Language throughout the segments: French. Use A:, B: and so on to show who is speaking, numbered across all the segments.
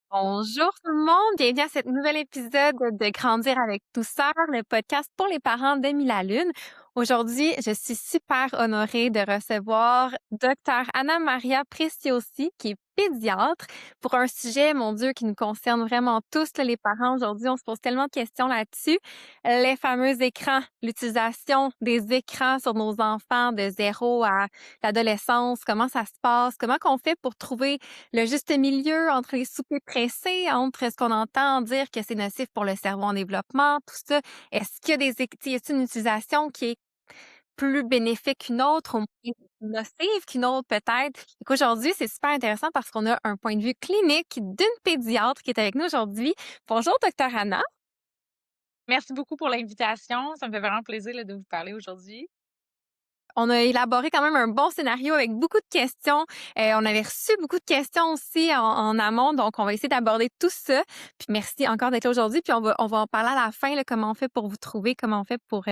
A: Bonjour tout le monde, bienvenue à cet nouvel épisode de Grandir avec Douceur, le podcast pour les parents d'Émile la Lune. Aujourd'hui, je suis super honorée de recevoir Dr. Anna Maria Preciosi, qui est pédiatre, pour un sujet, mon Dieu, qui nous concerne vraiment tous, là, les parents. Aujourd'hui, on se pose tellement de questions là-dessus. Les fameux écrans, l'utilisation des écrans sur nos enfants de 0 à l'adolescence, comment ça se passe, comment qu'on fait pour trouver le juste milieu entre les soupers pressés, entre ce qu'on entend dire que c'est nocif pour le cerveau en développement, tout ça. Est-ce qu'il y a y a une utilisation qui est plus bénéfique qu'une autre ou moins nocive qu'une autre peut-être? Donc aujourd'hui, c'est super intéressant parce qu'on a un point de vue clinique d'une pédiatre qui est avec nous aujourd'hui. Bonjour, docteur Anna.
B: Merci beaucoup pour l'invitation. Ça me fait vraiment plaisir là, de vous parler aujourd'hui.
A: On a élaboré quand même un bon scénario avec beaucoup de questions. On avait reçu beaucoup de questions aussi en amont, donc on va essayer d'aborder tout ça. Puis merci encore d'être là aujourd'hui. Puis on va en parler à la fin, là, comment on fait pour vous trouver, comment on fait pour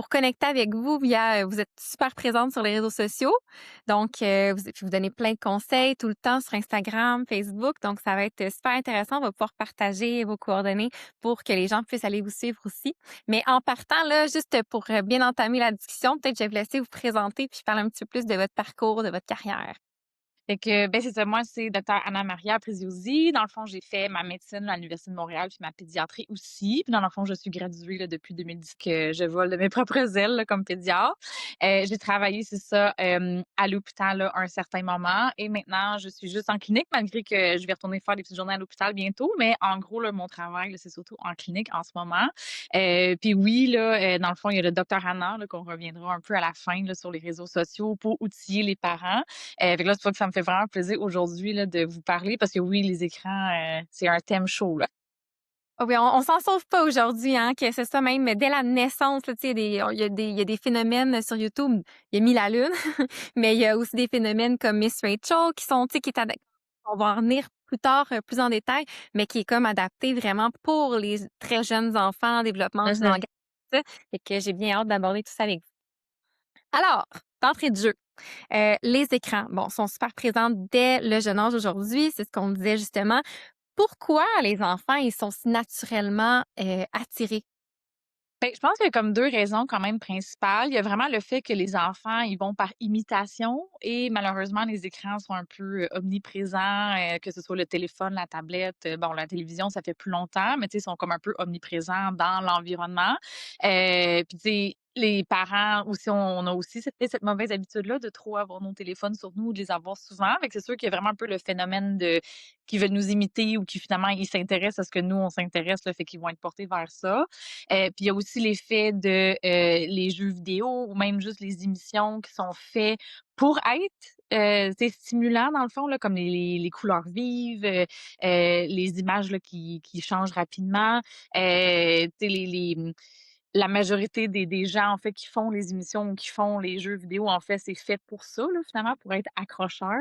A: connecter avec vous via. Vous êtes super présente sur les réseaux sociaux, donc vous donnez plein de conseils tout le temps sur Instagram, Facebook. Donc ça va être super intéressant. On va pouvoir partager vos coordonnées pour que les gens puissent aller vous suivre aussi. Mais en partant, là, juste pour bien entamer la discussion, peut-être je vais vous laisser vous présenter puis parler un petit peu plus de votre parcours, de votre carrière.
B: Fait que, ben, c'est ça. Moi, c'est docteur Anna Maria Preziosi. Dans le fond, j'ai fait ma médecine à l'Université de Montréal puis ma pédiatrie aussi. Puis dans le fond, je suis graduée là, depuis 2010 que je vole de mes propres ailes là, comme pédiatre. J'ai travaillé, c'est ça, à l'hôpital là, un certain moment et maintenant, je suis juste en clinique malgré que je vais retourner faire des petites journées à l'hôpital bientôt. Mais en gros, là, mon travail, là, c'est surtout en clinique en ce moment. Puis oui, là, dans le fond, il y a le docteur Anna là, qu'on reviendra un peu à la fin là, sur les réseaux sociaux pour outiller les parents. Fait que là, c'est pour ça que ça me fait vraiment plaisir aujourd'hui là, de vous parler parce que oui, les écrans, c'est un thème chaud, là.
A: Ah oui, on s'en sauve pas aujourd'hui, hein, que c'est ça même dès la naissance, là, tu sais, il y a des phénomènes sur YouTube. Il y a mis la lune, mais il y a aussi des phénomènes comme Miss Rachel qui sont, tu sais, qui est on va en revenir plus tard, plus en détail, mais qui est comme adapté vraiment pour les très jeunes enfants, développement du langage, tout ça. Fait que j'ai bien hâte d'aborder tout ça avec vous. Alors, d'entrée de jeu, les écrans, bon, sont super présents dès le jeune âge aujourd'hui, c'est ce qu'on disait justement. Pourquoi les enfants, ils sont si naturellement, attirés?
B: Ben, je pense qu'il y a comme 2 raisons quand même principales. Il y a vraiment le fait que les enfants, ils vont par imitation et malheureusement, les écrans sont un peu, omniprésents, que ce soit le téléphone, la tablette, bon, la télévision, ça fait plus longtemps, mais tu sais, ils sont comme un peu omniprésents dans l'environnement. Puis tu sais, les parents aussi, on a aussi cette mauvaise habitude-là de trop avoir nos téléphones sur nous, de les avoir souvent. Fait que c'est sûr qu'il y a vraiment un peu le phénomène de qui veulent nous imiter ou qui finalement, ils s'intéressent à ce que nous, on s'intéresse, là, fait qu'ils vont être portés vers ça. Puis il y a aussi l'effet de, les jeux vidéo ou même juste les émissions qui sont faits pour être, tu sais, stimulants dans le fond là, comme les couleurs vives, les images là qui changent rapidement, tu sais la majorité des gens en fait qui font les émissions ou qui font les jeux vidéo en fait, c'est fait pour ça là, finalement, pour être accrocheur.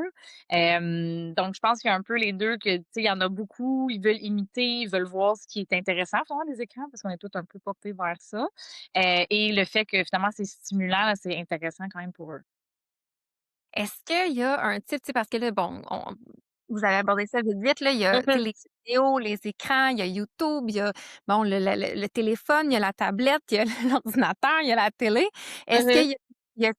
B: Donc je pense qu'il y a un peu les 2 que, tu sais, il y en a beaucoup, ils veulent imiter, ils veulent voir ce qui est intéressant finalement des écrans parce qu'on est tous un peu portés vers ça. Et le fait que finalement c'est stimulant, là, c'est intéressant quand même pour eux.
A: Est-ce qu'il y a un type, tu sais, parce que là, bon, vous avez abordé ça vite, vite, là, il y a, tu sais, les vidéos, les écrans, il y a YouTube, il y a, bon, le téléphone, il y a la tablette, il y a l'ordinateur, il y a la télé. Est-ce qu'il y a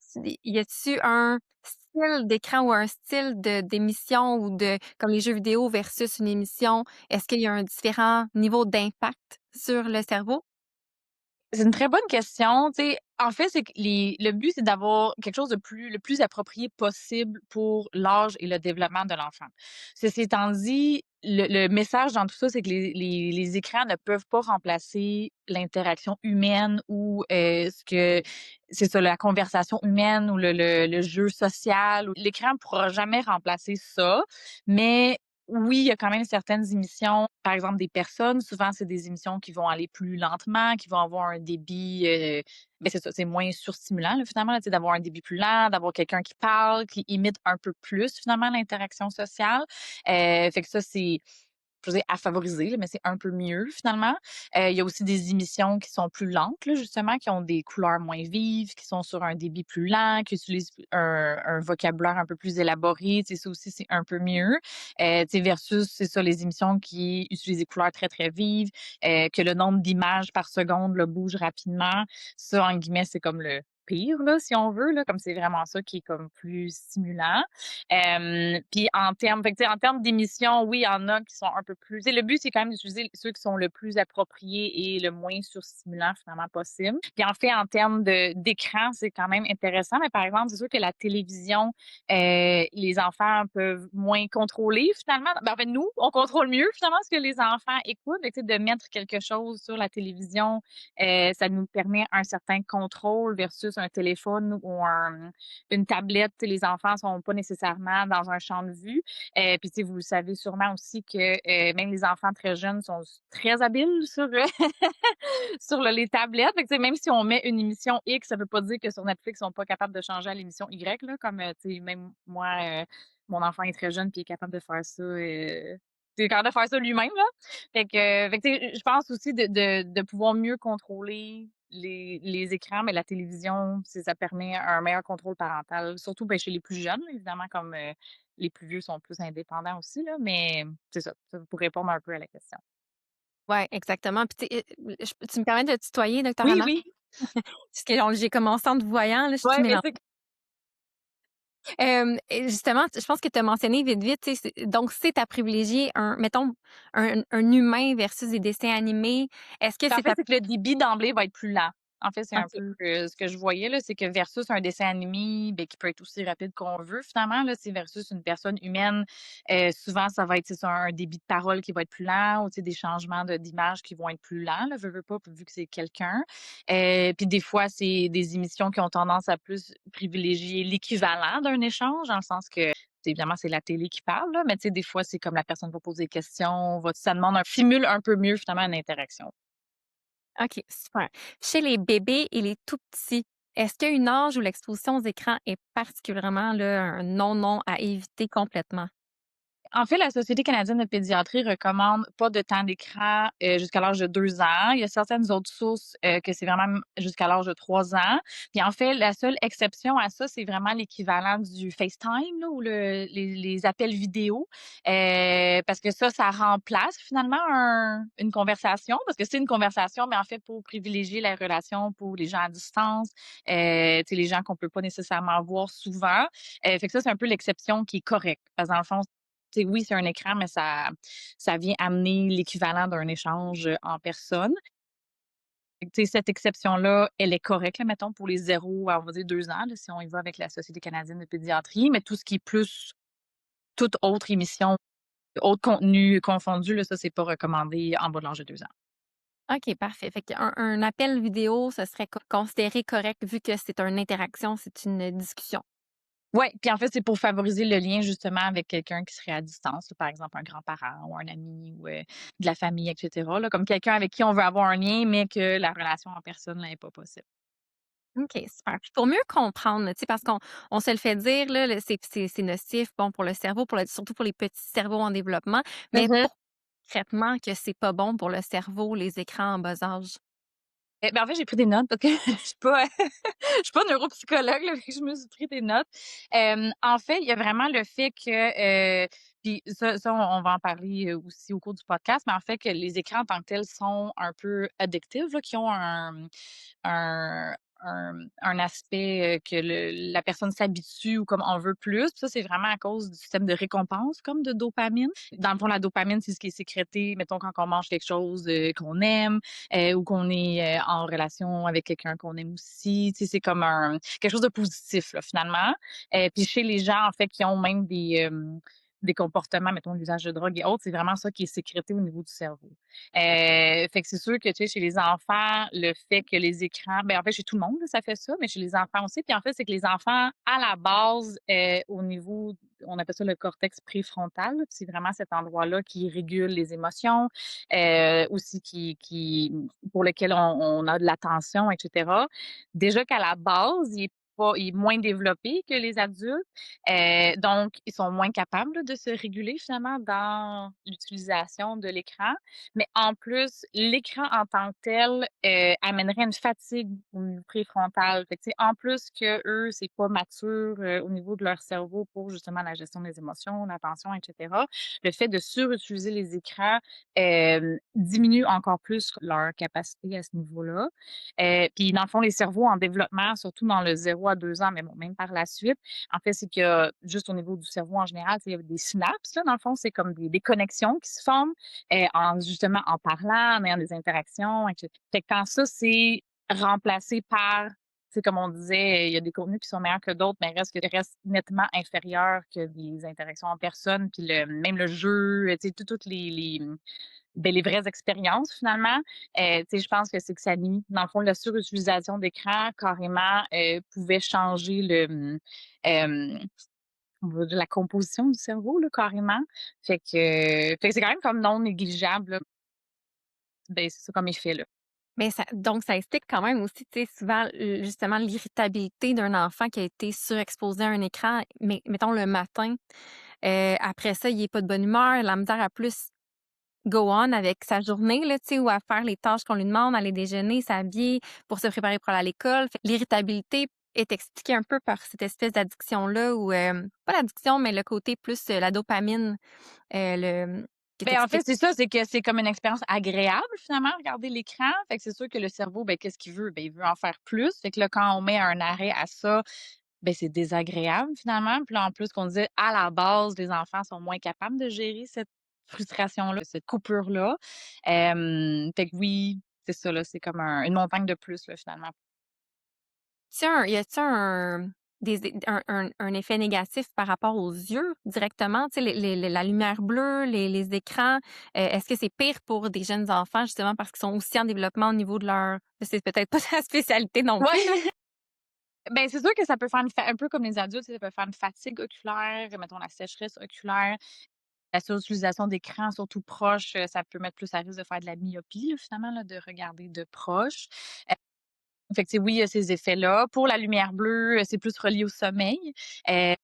A: y a-tu un style d'écran ou un style d'émission ou de comme les jeux vidéo versus une émission? Est-ce qu'il y a un différent niveau d'impact sur le cerveau?
B: C'est une très bonne question. Tu sais, en fait, c'est que le but, c'est d'avoir quelque chose de le plus approprié possible pour l'âge et le développement de l'enfant. Ceci étant dit, le message dans tout ça, c'est que les écrans ne peuvent pas remplacer l'interaction humaine ou ce que c'est ça, la conversation humaine ou le jeu social. L'écran ne pourra jamais remplacer ça, mais oui, il y a quand même certaines émissions, par exemple des personnes, souvent c'est des émissions qui vont aller plus lentement, qui vont avoir un débit, beh, c'est ça, c'est moins surstimulant là, finalement, là, tu sais, d'avoir un débit plus lent, d'avoir quelqu'un qui parle, qui imite un peu plus finalement l'interaction sociale. Fait que ça, c'est je veux dire à favoriser, là, mais c'est un peu mieux finalement. Il y a aussi des émissions qui sont plus lentes, là, justement, qui ont des couleurs moins vives, qui sont sur un débit plus lent, qui utilisent un vocabulaire un peu plus élaboré. Tu sais, ça aussi, c'est un peu mieux. Tu sais, versus, c'est ça, les émissions qui utilisent des couleurs très, très vives, que le nombre d'images par seconde là, bouge rapidement. Ça, en guillemets, c'est comme le pire, là, si on veut, là, comme c'est vraiment ça qui est comme plus stimulant. Puis en termes, fait que, tu sais, en termes d'émissions, oui, il y en a qui sont un peu plus. Tu sais, le but, c'est quand même d'utiliser ceux qui sont le plus appropriés et le moins surstimulant finalement possible. Puis en fait, en termes d'écran, c'est quand même intéressant. Mais par exemple, c'est sûr que la télévision, les enfants peuvent moins contrôler finalement. Ben, en fait, nous, on contrôle mieux finalement ce que les enfants écoutent. Fait que, tu sais, de mettre quelque chose sur la télévision, ça nous permet un certain contrôle versus un téléphone ou une tablette. Tu sais, les enfants sont pas nécessairement dans un champ de vue. Puis, tu sais, vous le savez sûrement aussi que même les enfants très jeunes sont très habiles sur, sur les tablettes. Fait que, tu sais, même si on met une émission X, ça veut pas dire que sur Netflix, ils sont pas capables de changer à l'émission Y, là, comme, tu sais, même moi, mon enfant est très jeune puis il est capable de faire ça, il est capable de faire ça lui-même, là. Fait que, tu sais, je pense aussi de pouvoir mieux contrôler les écrans, mais la télévision, ça permet un meilleur contrôle parental, surtout, ben, chez les plus jeunes, là, évidemment, comme, les plus vieux sont plus indépendants aussi, là, mais c'est ça pour répondre un peu à la question.
A: Ouais, exactement. Puis tu sais, tu me permets de tutoyer, docteur
B: Oui,
A: Anna?
B: oui.
A: Parce que j'ai commencé en te voyant, là, je suis tout
B: Ouais, mais
A: mélangée.
B: c'est
A: Et justement, je pense que tu as mentionné vite, vite, tu sais, donc si tu as privilégié mettons, un humain versus des dessins animés, est-ce que
B: en
A: c'est
B: fait,
A: ta
B: c'est que le débit d'emblée va être plus lent. En fait, c'est un
A: OK.
B: peu, ce que je voyais là, c'est que versus un dessin animé, beh, qui peut être aussi rapide qu'on veut finalement là, c'est versus une personne humaine, souvent ça va être, c'est ça, un débit de parole qui va être plus lent ou tu sais, des changements d'images qui vont être plus lents là, veux pas, vu que c'est quelqu'un. Puis des fois, c'est des émissions qui ont tendance à plus privilégier l'équivalent d'un échange, dans le sens que évidemment, c'est la télé qui parle, là, mais tu sais, des fois, c'est comme la personne va poser des questions, ça demande simule un peu mieux finalement une interaction.
A: OK, super. Chez les bébés et les tout petits, est-ce qu'il y a une âge où l'exposition aux écrans est particulièrement là, un non-non à éviter complètement?
B: En fait, la Société canadienne de pédiatrie recommande pas de temps d'écran, jusqu'à l'âge de 2 ans. Il y a certaines autres sources, que c'est vraiment jusqu'à l'âge de 3 ans. Puis en fait, la seule exception à ça, c'est vraiment l'équivalent du FaceTime là, ou les appels vidéo, parce que ça remplace finalement une conversation, parce que c'est une conversation, mais en fait pour privilégier la relation pour les gens à distance, tu sais, les gens qu'on peut pas nécessairement voir souvent. Fait que ça, c'est un peu l'exception qui est correcte. Parce que dans le fond, tu sais, oui, c'est un écran, mais ça vient amener l'équivalent d'un échange, en personne. Fait que, tu sais, cette exception-là, elle est correcte, là, mettons, pour les 0 à, on va dire 2 ans, là, si on y va avec la Société canadienne de pédiatrie. Mais tout ce qui est plus toute autre émission, autre contenu confondu, là, ça, c'est pas recommandé en bas de l'âge de 2 ans.
A: OK, parfait. Fait qu'un appel vidéo, ce serait considéré correct vu que c'est une interaction, c'est une discussion.
B: Ouais, puis en fait, c'est pour favoriser le lien justement avec quelqu'un qui serait à distance, là, par exemple un grand-parent ou un ami ou, de la famille et cetera, là, comme quelqu'un avec qui on veut avoir un lien, mais que la relation en personne, là, est pas possible.
A: OK, super. Puis pour mieux comprendre, tu sais, parce qu'on se le fait dire, là, c'est nocif, bon, pour le cerveau, surtout pour les petits cerveaux en développement, mais
B: Mmh.
A: pour concrètement que c'est pas bon pour le cerveau, les écrans en bas âge?
B: Ben, en fait, j'ai pris des notes parce que je suis pas neuropsychologue, là, fait que je me suis pris des notes. En fait, il y a vraiment le fait que, puis ça on va en parler, aussi au cours du podcast, mais en fait que les écrans en tant que tels sont un peu addictifs, là, qui ont un un aspect, que la personne s'habitue ou comme en veut plus. Puis ça, c'est vraiment à cause du système de récompense comme de dopamine. Dans le fond, la dopamine, c'est ce qui est sécrété, mettons, quand on mange quelque chose, qu'on aime, ou qu'on est, en relation avec quelqu'un qu'on aime aussi. Tu sais, c'est comme quelque chose de positif, là, finalement. Puis chez les gens, en fait, qui ont même des comportements, mettons, l'usage de drogue et autres, c'est vraiment ça qui est sécrété au niveau du cerveau. Fait que c'est sûr que, tu sais, chez les enfants, le fait que les écrans ben, en fait, chez tout le monde, là, ça fait ça, mais chez les enfants aussi. Puis en fait, c'est que les enfants, à la base, au niveau on appelle ça le cortex préfrontal, là, puis c'est vraiment cet endroit-là qui régule les émotions, aussi qui pour lequel on a de l'attention et cetera. Déjà qu'à la base, il est il est moins développé que les adultes. Donc ils sont moins capables, là, de se réguler finalement dans l'utilisation de l'écran. Mais en plus, l'écran en tant que tel, amènerait une fatigue au niveau préfrontal. Fait que, tu sais, en plus qu'eux, c'est pas mature, au niveau de leur cerveau pour justement la gestion des émotions, l'attention et cetera. Le fait de surutiliser les écrans, diminue encore plus leur capacité à ce niveau-là. Puis dans le fond, les cerveaux en développement, surtout dans le 0 à 2 ans, mais bon, même par la suite, en fait, c'est que juste au niveau du cerveau en général, tu sais, il y a des synapses, là, dans le fond, c'est comme des connexions qui se forment, en justement en parlant, en ayant des interactions, et cetera. Fait que quand ça, c'est remplacé par, tu sais, comme on disait, il y a des contenus qui sont meilleurs que d'autres, mais reste nettement inférieur que des interactions en personne, puis même le jeu, tu sais, toutes les vraies expériences finalement. Tu sais, je pense que c'est que ça nuit. Dans le fond, la surutilisation d'écran carrément, pouvait changer on va dire la composition du cerveau là, carrément. Fait que c'est quand même comme non négligeable là, ben, c'est ça comme effet là.
A: Mais donc ça explique quand même aussi, tu sais, souvent, justement l'irritabilité d'un enfant qui a été surexposé à un écran, mais mettons le matin, après ça, il est pas de bonne humeur, la misère à plus go on avec sa journée là, tu sais, ou à faire les tâches qu'on lui demande, aller déjeuner, s'habiller pour se préparer pour aller à l'école. Fait que l'irritabilité est expliquée un peu par cette espèce d'addiction-là ou, pas l'addiction, mais le côté plus, la dopamine, qui est
B: Ben, en fait,
A: expliqué.
B: c'est ça, c'est que c'est comme une expérience agréable finalement, regarder l'écran. Fait que c'est sûr que le cerveau, ben, qu'est-ce qu'il veut? Ben, il veut en faire plus. Fait que là, quand on met un arrêt à ça, ben, c'est désagréable finalement. Puis là, en plus qu'on disait à la base, les enfants sont moins capables de gérer cette frustration-là, cette coupure-là. Fait que oui, c'est ça, là, c'est comme une montagne de plus, là, finalement.
A: Y a-tu un un effet négatif par rapport aux yeux directement? Tu sais, la lumière bleue, les écrans, est-ce que c'est pire pour des jeunes enfants justement parce qu'ils sont aussi en développement au niveau de leur c'est peut-être pas ta spécialité non plus, là?
B: Ouais. Ben, c'est sûr que ça peut faire un peu comme les adultes, ça peut faire une fatigue oculaire, mettons la sécheresse oculaire, la surutilisation d'écran surtout proche, ça peut mettre plus à risque de faire de la myopie là, finalement là, de regarder de proche. Fait que, tu sais, oui, il y a ces effets-là. Pour la lumière bleue, c'est plus relié au sommeil. Heu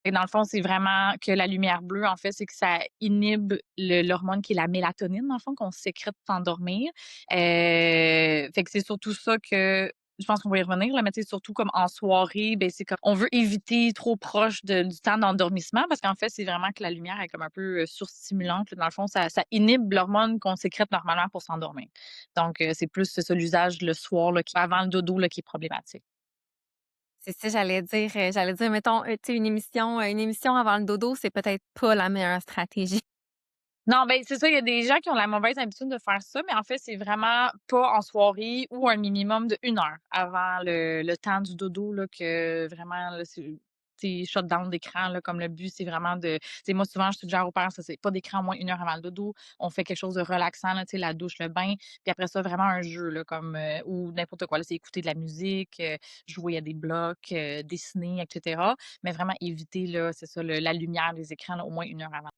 B: et dans le fond, c'est vraiment que la lumière bleue, en fait, c'est que ça inhibe l'hormone qui est la mélatonine, dans le fond, qu'on sécrète pour s'endormir. Fait que c'est surtout ça que je pense qu'on va y revenir, là, mais tu sais, surtout comme en soirée, ben, c'est comme on veut éviter trop proche du temps d'endormissement parce qu'en fait, c'est vraiment que la lumière est comme un peu, surstimulante, là. Dans le fond, ça inhibe l'hormone qu'on sécrète normalement pour s'endormir. Donc c'est ça l'usage le soir, là, qui avant le dodo, là, qui est problématique.
A: C'est ça, j'allais dire mettons, tu sais une émission avant le dodo, c'est peut-être pas la meilleure stratégie.
B: Non, ben, c'est ça, il y a des gens qui ont la mauvaise habitude de faire ça, mais en fait, c'est vraiment pas en soirée ou un minimum de 1 heure avant le temps du dodo là, que vraiment là, c'est tu shut down d'écran là, comme le but, c'est vraiment de tu sais, moi, souvent, je suggère aux parents, ça, c'est pas d'écran au moins 1 heure avant le dodo. On fait quelque chose de relaxant là, tu sais, la douche, le bain, puis après ça, vraiment un jeu là, comme, ou n'importe quoi là, c'est écouter de la musique, jouer à des blocs, dessiner et cetera. Mais vraiment éviter là, c'est ça, la lumière des écrans là, au moins 1 heure avant.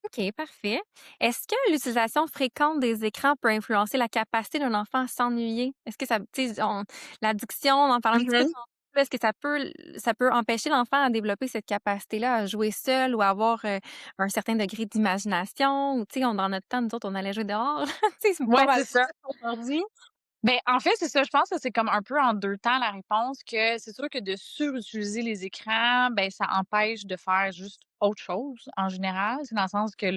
A: OK, parfait. Est-ce que l'utilisation fréquente des écrans peut influencer la capacité d'un enfant à s'ennuyer? Est-ce que ça tu sais, l'addiction, on en parle un petit peu
B: Mmh.
A: tantôt, est-ce que ça peut empêcher l'enfant à développer cette capacité-là à jouer seul ou à avoir, un certain degré d'imagination? Ou tu sais, on dans notre temps, nous autres, on allait jouer dehors. Tu sais, c'est pas
B: Ouais,
A: mal
B: c'est ça.
A: ça aujourd'hui.
B: Ben, en fait, c'est ça. Je pense que c'est comme un peu en 2 temps la réponse, que c'est sûr que de surutiliser les écrans, ben, ça empêche de faire juste autre chose en général. C'est dans le sens que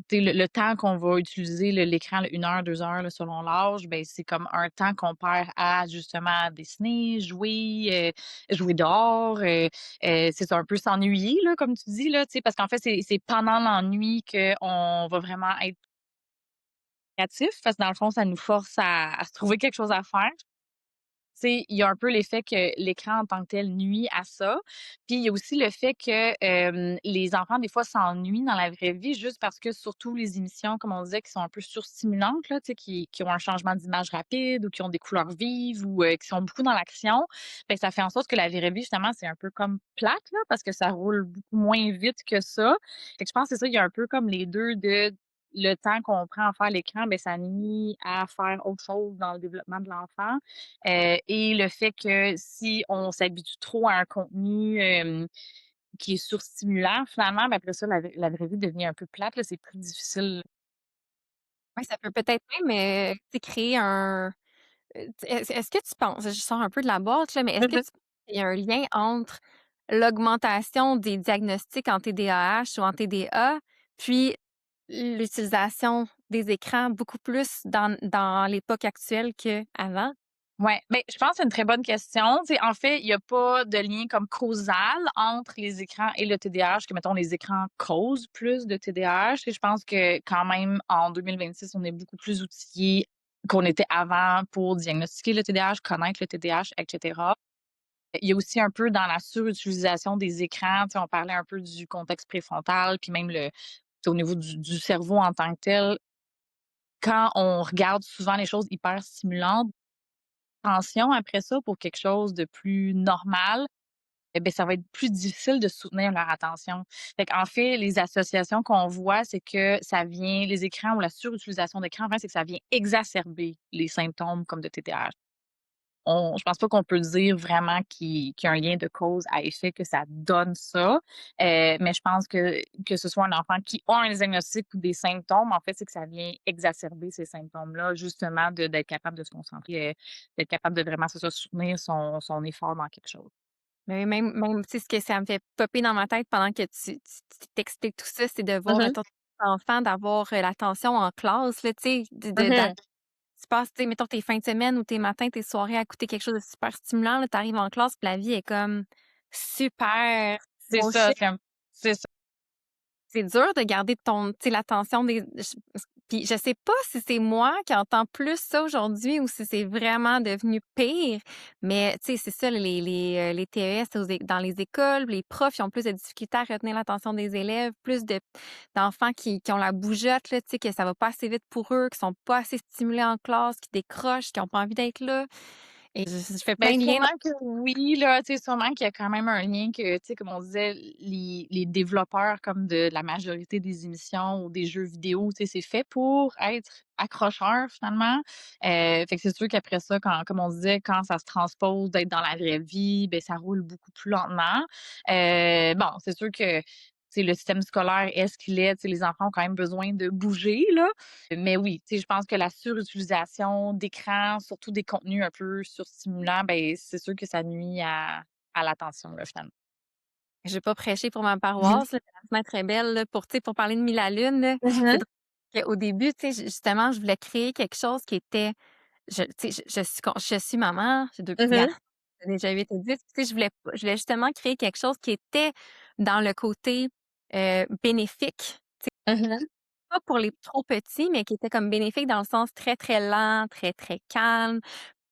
B: tu sais, le temps qu'on va utiliser l'écran, là, 1 heure, 2 heures, là, selon l'âge, ben, c'est comme un temps qu'on perd à justement dessiner, jouer, jouer dehors, c'est ça, un peu s'ennuyer, là, comme tu dis, là, tu sais, parce qu'en fait, c'est pendant l'ennui qu'on va vraiment être créatif, parce que dans le fond, ça nous force à se trouver quelque chose à faire. Tu sais, il y a un peu l'effet que l'écran en tant que tel nuit à ça. Puis il y a aussi le fait que, les enfants, des fois, s'ennuient dans la vraie vie juste parce que surtout les émissions, comme on disait, qui sont un peu surstimulantes, là, tu sais, qui ont un changement d'image rapide ou qui ont des couleurs vives ou, qui sont beaucoup dans l'action, ben ça fait en sorte que la vraie vie, justement, c'est un peu comme plate, là, parce que ça roule beaucoup moins vite que ça. Fait que je pense que c'est ça, il y a un peu comme les 2 de le temps qu'on prend à faire l'écran, ben ça nuit à faire autre chose dans le développement de l'enfant. Et le fait que si on s'habitue trop à un contenu, qui est surstimulant finalement, ben après ça, la vraie vie devient un peu plate, là, c'est plus difficile.
A: Ouais, ça peut peut-être même, tu sais, créer un est-ce que tu penses, je sors un peu de la boîte là, mais est-ce que tu penses qu'il y a un lien entre l'augmentation des diagnostics en TDAH ou en TDA, puis l'utilisation des écrans beaucoup plus dans l'époque actuelle qu'avant?
B: Ouais, ben, je pense que c'est une très bonne question. Tu sais, en fait, il y a pas de lien comme causal entre les écrans et le TDAH, que mettons les écrans causent plus de TDAH. Et je pense que quand même en 2026, on est beaucoup plus outillés qu'on était avant pour diagnostiquer le TDAH, connaître le TDAH, et cetera. Il y a aussi un peu dans la surutilisation des écrans, tu sais, on parlait un peu du contexte préfrontal, puis même tu sais, au niveau du cerveau en tant que tel. Quand on regarde souvent les choses hyper stimulantes, attention après ça pour quelque chose de plus normal, eh beh, ça va être plus difficile de soutenir leur attention. Fait qu'en fait, les associations qu'on voit, c'est que ça vient les écrans ou la surutilisation d'écran, en fait, c'est que ça vient exacerber les symptômes comme de TDAH. Je pense pas qu'on peut dire vraiment qu'il y a un lien de cause à effet que ça donne ça, mais je pense que ce soit un enfant qui a un diagnostic ou des symptômes, en fait, c'est que ça vient exacerber ces symptômes-là, justement d'être capable de se concentrer, d'être capable de vraiment, c'est ça, soutenir son effort dans quelque chose.
A: Mais même, tu sais, ce que ça me fait popper dans ma tête pendant que tu t'expliques tout ça, c'est de voir,
B: Mmh
A: mettons, ton enfant d'avoir, l'attention en classe, là, tu sais,
B: mh.
A: tu passes, tu sais, mettons, tes fins de semaine ou tes matins, tes soirées à écouter quelque chose de super stimulant, là, tu arrives en classe, puis la vie est comme super
B: C'est ça, c'est ça.
A: c'est dur de garder tu sais, l'attention des puis je sais pas si c'est moi qui entends plus ça aujourd'hui ou si c'est vraiment devenu pire, mais tu sais, c'est ça les TES dans les écoles, les profs, ils ont plus de difficultés à retenir l'attention des élèves, plus d'enfants qui ont la bougeotte là, tu sais, que ça va pas assez vite pour eux, qui sont pas assez stimulés en classe, qui décrochent, qui ont pas envie d'être là et je fais
B: Ben,
A: plein de liens.
B: sûrement que oui, là, tu sais, sûrement qu'il y a quand même un lien que, tu sais, comme on disait, les développeurs comme de la majorité des émissions ou des jeux vidéo, tu sais, c'est fait pour être accrocheur finalement. Fait que c'est sûr qu'après ça, quand comme on disait, quand ça se transpose d'être dans la vraie vie, ben ça roule beaucoup plus lentement. Bon, c'est sûr que, tu sais, le système scolaire est ce qu'il est, tu sais, les enfants ont quand même besoin de bouger, là. Mais oui, tu sais, je pense que la surutilisation d'écran, surtout des contenus un peu surstimulants, ben, c'est sûr que ça nuit à l'attention, là, finalement.
A: Je vais pas prêcher pour ma
B: Mhm.
A: paroisse, là, mais la fenêtre est belle, là, pour, tu sais, pour parler de Mille à Lune, là. C'est
B: Mhm.
A: drôle qu'au début, tu sais, justement, je voulais créer quelque chose qui était tu sais, je suis maman, j'ai 2 petits
B: Mhm.
A: garçons, j'ai déjà 8 et 10, tu sais, je voulais justement créer quelque chose qui était dans le côté, bénéfique.
B: Mhm.
A: Pas pour les trop petits, mais qui était comme bénéfique dans le sens très, très lent, très, très calme,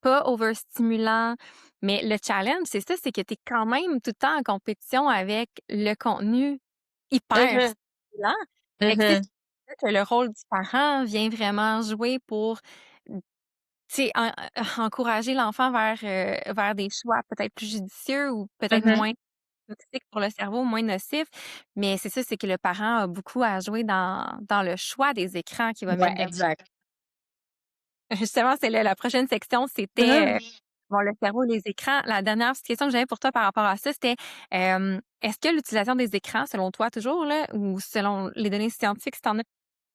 A: pas overstimulant. Mais le challenge, c'est ça, c'est que tu es quand même tout le temps en compétition avec le contenu hyper
B: Mhm.
A: stimulant. Fait que, tu sais,
B: Mhm.
A: c'est là que le rôle du parent vient vraiment jouer pour, tu sais, encourager l'enfant vers des choix peut-être plus judicieux ou peut-être
B: Mhm.
A: moins toxiques pour le cerveau, moins nocifs. Mais c'est ça, c'est que le parent a beaucoup à jouer dans le choix des écrans qu'il va
B: Ouais,
A: mettre devant.
B: exact.
A: Justement, c'est la prochaine section, c'était,
B: Mhm.
A: bon, le cerveau et les écrans. La dernière petite question que j'avais pour toi par rapport à ça, c'était, est-ce que l'utilisation des écrans, selon toi toujours là, ou selon les données scientifiques, si tu en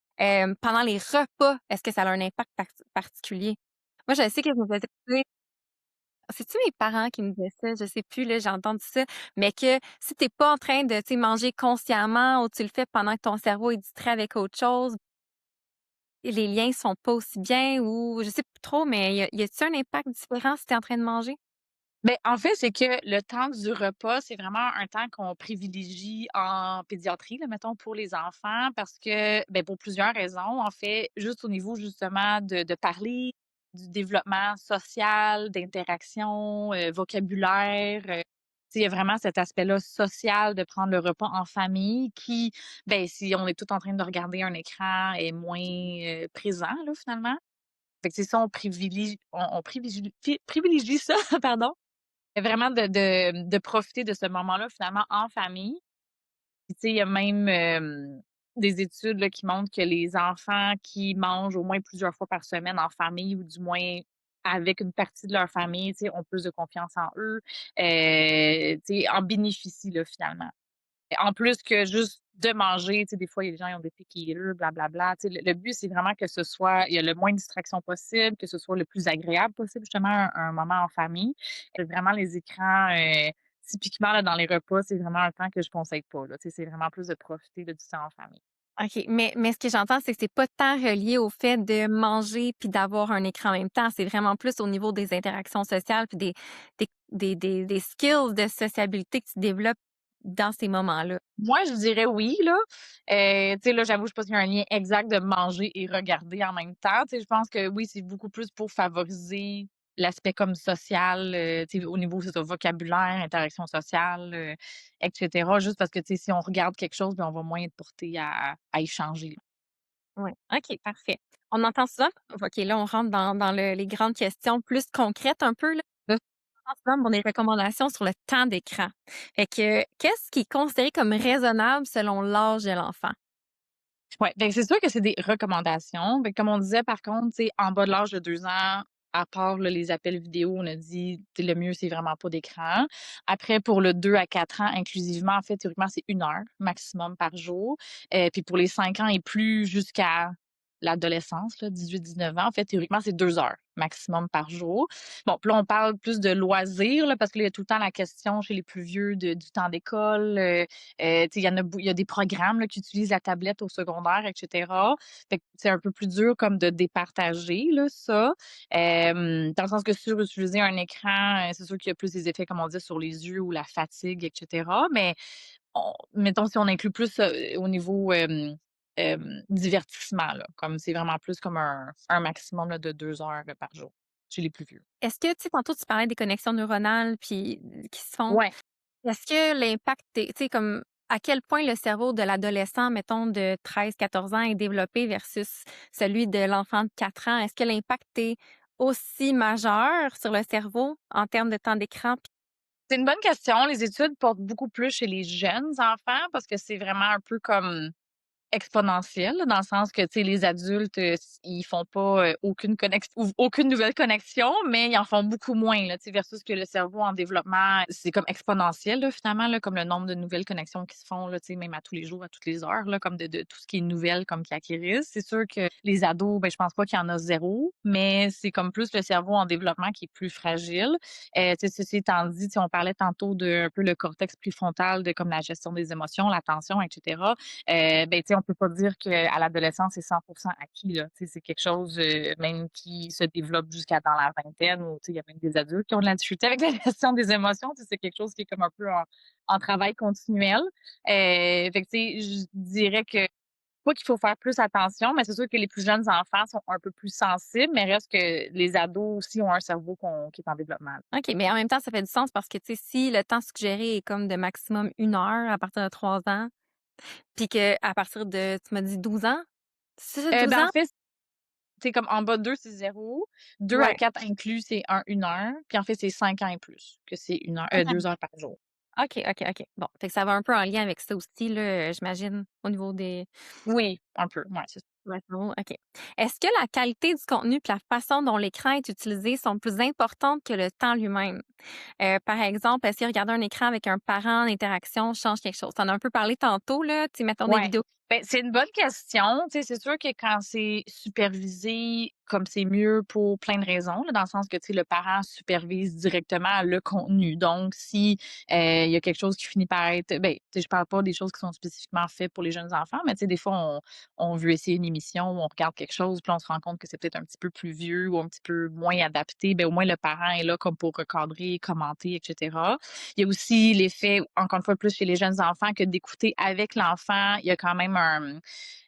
A: as, pendant les repas, est-ce que ça a un impact particulier? Moi, je sais que je me faisais dire c'est-tu mes parents qui me disaient ça? Je sais plus, là, j'ai entendu ça, mais que si tu es pas en train de, tu sais, manger consciemment ou tu le fais pendant que ton cerveau est distrait avec autre chose, les liens sont pas aussi bien ou je sais plus trop, mais y a-t-il un impact différent si tu es en train de manger?
B: Ben, en fait, c'est que le temps du repas, c'est vraiment un temps qu'on privilégie en pédiatrie, là, mettons, pour les enfants, parce que, ben, pour plusieurs raisons. En fait, juste au niveau, justement, de parler, du développement social, d'interaction, vocabulaire. Tu sais, il y a vraiment cet aspect-là social de prendre le repas en famille qui, ben, si on est tout en train de regarder un écran, est moins présent, là, finalement. Fait que c'est ça, on privilégie ça, pardon. Vraiment de profiter de ce moment-là, finalement, en famille. Puis, tu sais, il y a même, des études là, qui montrent que les enfants qui mangent au moins plusieurs fois par semaine en famille ou du moins avec une partie de leur famille, tu sais, ont plus de confiance en eux, tu sais, en bénéficient là, finalement. En plus que juste de manger, tu sais, des fois, il y a des gens qui ont des picky eaters, blablabla. Tu sais, le but, c'est vraiment que ce soit il y a le moins de distractions possible, que ce soit le plus agréable possible, justement, un moment en famille. Et vraiment, les écrans, typiquement, là, dans les repas, c'est vraiment un temps que je conseille pas, là. Tu sais, c'est vraiment plus de profiter là, du temps en famille.
A: OK, mais ce que j'entends, c'est que c'est pas tant relié au fait de manger puis d'avoir un écran en même temps. C'est vraiment plus au niveau des interactions sociales puis des skills de sociabilité que tu développes dans ces moments-là.
B: Moi, je dirais oui, là. Tu sais, là, j'avoue, je pense qu'il y a un lien exact de manger et regarder en même temps. Tu sais, je pense que oui, c'est beaucoup plus pour favoriser l'aspect comme social, tu sais, au niveau, c'est ça, vocabulaire, interaction sociale, et cetera. Juste parce que, tu sais, si on regarde quelque chose, ben, on va moins être porté à échanger.
A: Oui. OK, parfait. On entend souvent OK, là, on rentre dans les grandes questions plus concrètes un peu, là.
B: Là.
A: On entend souvent, bon, des recommandations sur le temps d'écran. Fait que, qu'est-ce qui est considéré comme raisonnable selon l'âge de l'enfant?
B: Ouais, ben, c'est sûr que c'est des recommandations. Ben, comme on disait, par contre, tu sais, en bas de l'âge de 2 ans, à part, là, les appels vidéo, on a dit, tu sais, le mieux, c'est vraiment pas d'écran. Après, pour le 2 à 4 ans inclusivement, en fait, théoriquement, c'est 1 heure maximum par jour. Puis pour les 5 ans et plus jusqu'à l'adolescence, là, 18-19 ans, en fait, théoriquement, c'est 2 heures maximum par jour. Bon, puis là, on parle plus de loisirs, là, parce que là, il y a tout le temps la question chez les plus vieux du temps d'école. Tu sais, il y a des programmes là, qui utilisent la tablette au secondaire, et cetera. Fait que c'est un peu plus dur comme de départager là, ça. Dans le sens que surutiliser un écran, c'est sûr qu'il y a plus des effets, comme on dit, sur les yeux ou la fatigue, et cetera. Mais mettons si on inclut plus, au niveau, divertissement là, comme c'est vraiment plus comme un maximum là, de 2 heures, par jour, chez les plus vieux.
A: Est-ce que, tu sais, tantôt, tu parlais des connexions neuronales puis qui se font.
B: Ouais.
A: Est-ce que l'impact est, tu sais, comme à quel point le cerveau de l'adolescent, mettons, de 13-14 ans est développé versus celui de l'enfant de 4 ans? Est-ce que l'impact est aussi majeur sur le cerveau en termes de temps d'écran?
B: C'est une bonne question. Les études portent beaucoup plus chez les jeunes enfants parce que c'est vraiment un peu comme exponentielle, là, dans le sens que, tu sais, les adultes, ils font pas, aucune nouvelle connexion, mais ils en font beaucoup moins, là, tu sais, versus que le cerveau en développement, c'est comme exponentiel, là, finalement, là, comme le nombre de nouvelles connexions qui se font, là, tu sais, même à tous les jours, à toutes les heures, là, comme de tout ce qui est nouvelle, comme qu'ils acquérissent. C'est sûr que les ados, ben, je pense pas qu'il y en a zéro, mais c'est comme plus le cerveau en développement qui est plus fragile. Tu sais, ceci étant dit, tu sais, on parlait tantôt de un peu le cortex préfrontal, de comme la gestion des émotions, l'attention, et cetera. Ben, tu sais, on peut pas dire qu'à l'adolescence, c'est 100% acquis, là. Tu sais, c'est quelque chose, même qui se développe jusqu'à dans la vingtaine ou, tu sais, il y a même des adultes qui ont de la difficulté avec la gestion des émotions. Tu sais, c'est quelque chose qui est comme un peu en travail continuel. Fait que, tu sais, je dirais que pas qu'il faut faire plus attention, mais c'est sûr que les plus jeunes enfants sont un peu plus sensibles, mais reste que les ados aussi ont un cerveau qui est en développement.
A: OK, mais en même temps, ça fait du sens parce que, tu sais, si le temps suggéré est comme de maximum 1 heure à partir de 3 ans, puis qu'à partir de, tu m'as dit 12 ans? C'est ça, 12
B: Ben, en
A: ans?
B: fait, c'est comme en bas de 2 c'est 0. 2 à
A: Ouais.
B: 4 inclus, c'est 1 heure. Puis en fait, c'est 5 ans et plus que c'est 2 heures par jour.
A: OK, OK, OK. Bon, fait que ça va un peu en lien avec ça aussi là, j'imagine, au niveau des
B: Oui, un peu, ouais, c'est ça.
A: ouais, bon, OK. Est-ce que la qualité du contenu puis la façon dont l'écran est utilisé sont plus importantes que le temps lui-même? Par exemple, est-ce que regarder un écran avec un parent en interaction change quelque chose? Tu en as un peu parlé tantôt, là, tu sais, mettons des
B: Ouais.
A: vidéos.
B: Ben, c'est une bonne question. Tu sais, c'est sûr que quand c'est supervisé, comme c'est mieux pour plein de raisons, là, dans le sens que, tu sais, le parent supervise directement le contenu. Donc, si, il y a quelque chose qui finit par être ben, tu sais, je parle pas des choses qui sont spécifiquement faites pour les jeunes enfants, mais tu sais, des fois, on veut essayer une émission ou on regarde quelque chose, puis là, on se rend compte que c'est peut-être un petit peu plus vieux ou un petit peu moins adapté. Ben, au moins, le parent est là comme pour recadrer, commenter, et cetera. Il y a aussi l'effet, encore une fois, plus chez les jeunes enfants, que d'écouter avec l'enfant. Il y a quand même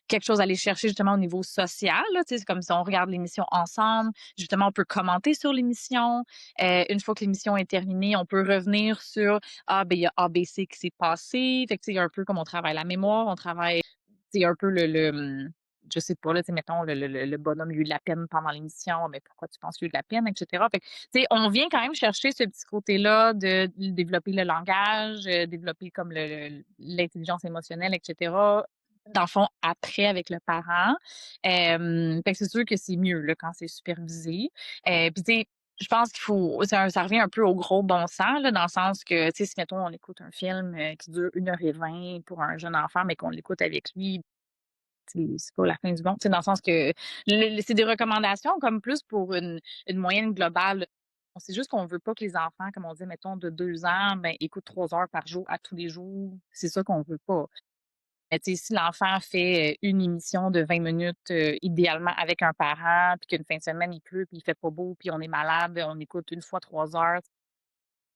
B: quelque chose à aller chercher justement au niveau social. Là, tu sais, c'est comme si on regarde l'émission ensemble. Justement, on peut commenter sur l'émission. Une fois que l'émission est terminée, on peut revenir sur ah ben il y a ABC qui s'est passé. Fait que, tu sais, il y a un peu comme on travaille la mémoire, on travaille tu sais, un peu je sais pas, là, tu sais, mettons, le bonhomme a eu de la peine pendant l'émission, mais pourquoi tu penses qu'il a eu de la peine, et cetera. Fait que, tu sais, on vient quand même chercher ce petit côté-là de développer le langage, développer comme l'intelligence émotionnelle, et cetera, dans le fond, après avec le parent. Fait que c'est sûr que c'est mieux, là, quand c'est supervisé. Puis tu sais, je pense qu'il faut ça revient un peu au gros bon sens, là, dans le sens que, tu sais, si mettons on écoute un film, qui dure 1 h 20 pour un jeune enfant, mais qu'on l'écoute avec lui, c'est pas la fin du monde. Tu sais, dans le sens que c'est des recommandations comme plus pour une moyenne globale. C'est juste qu'on veut pas que les enfants, comme on dit, mettons de 2 ans, ben, écoutent 3 heures par jour à tous les jours. C'est ça qu'on veut pas. Mais tu sais, si l'enfant fait, une émission de 20 minutes, idéalement avec un parent, puis qu'une fin de semaine, il pleut, puis il fait pas beau, puis on est malade, on écoute une fois 3 heures.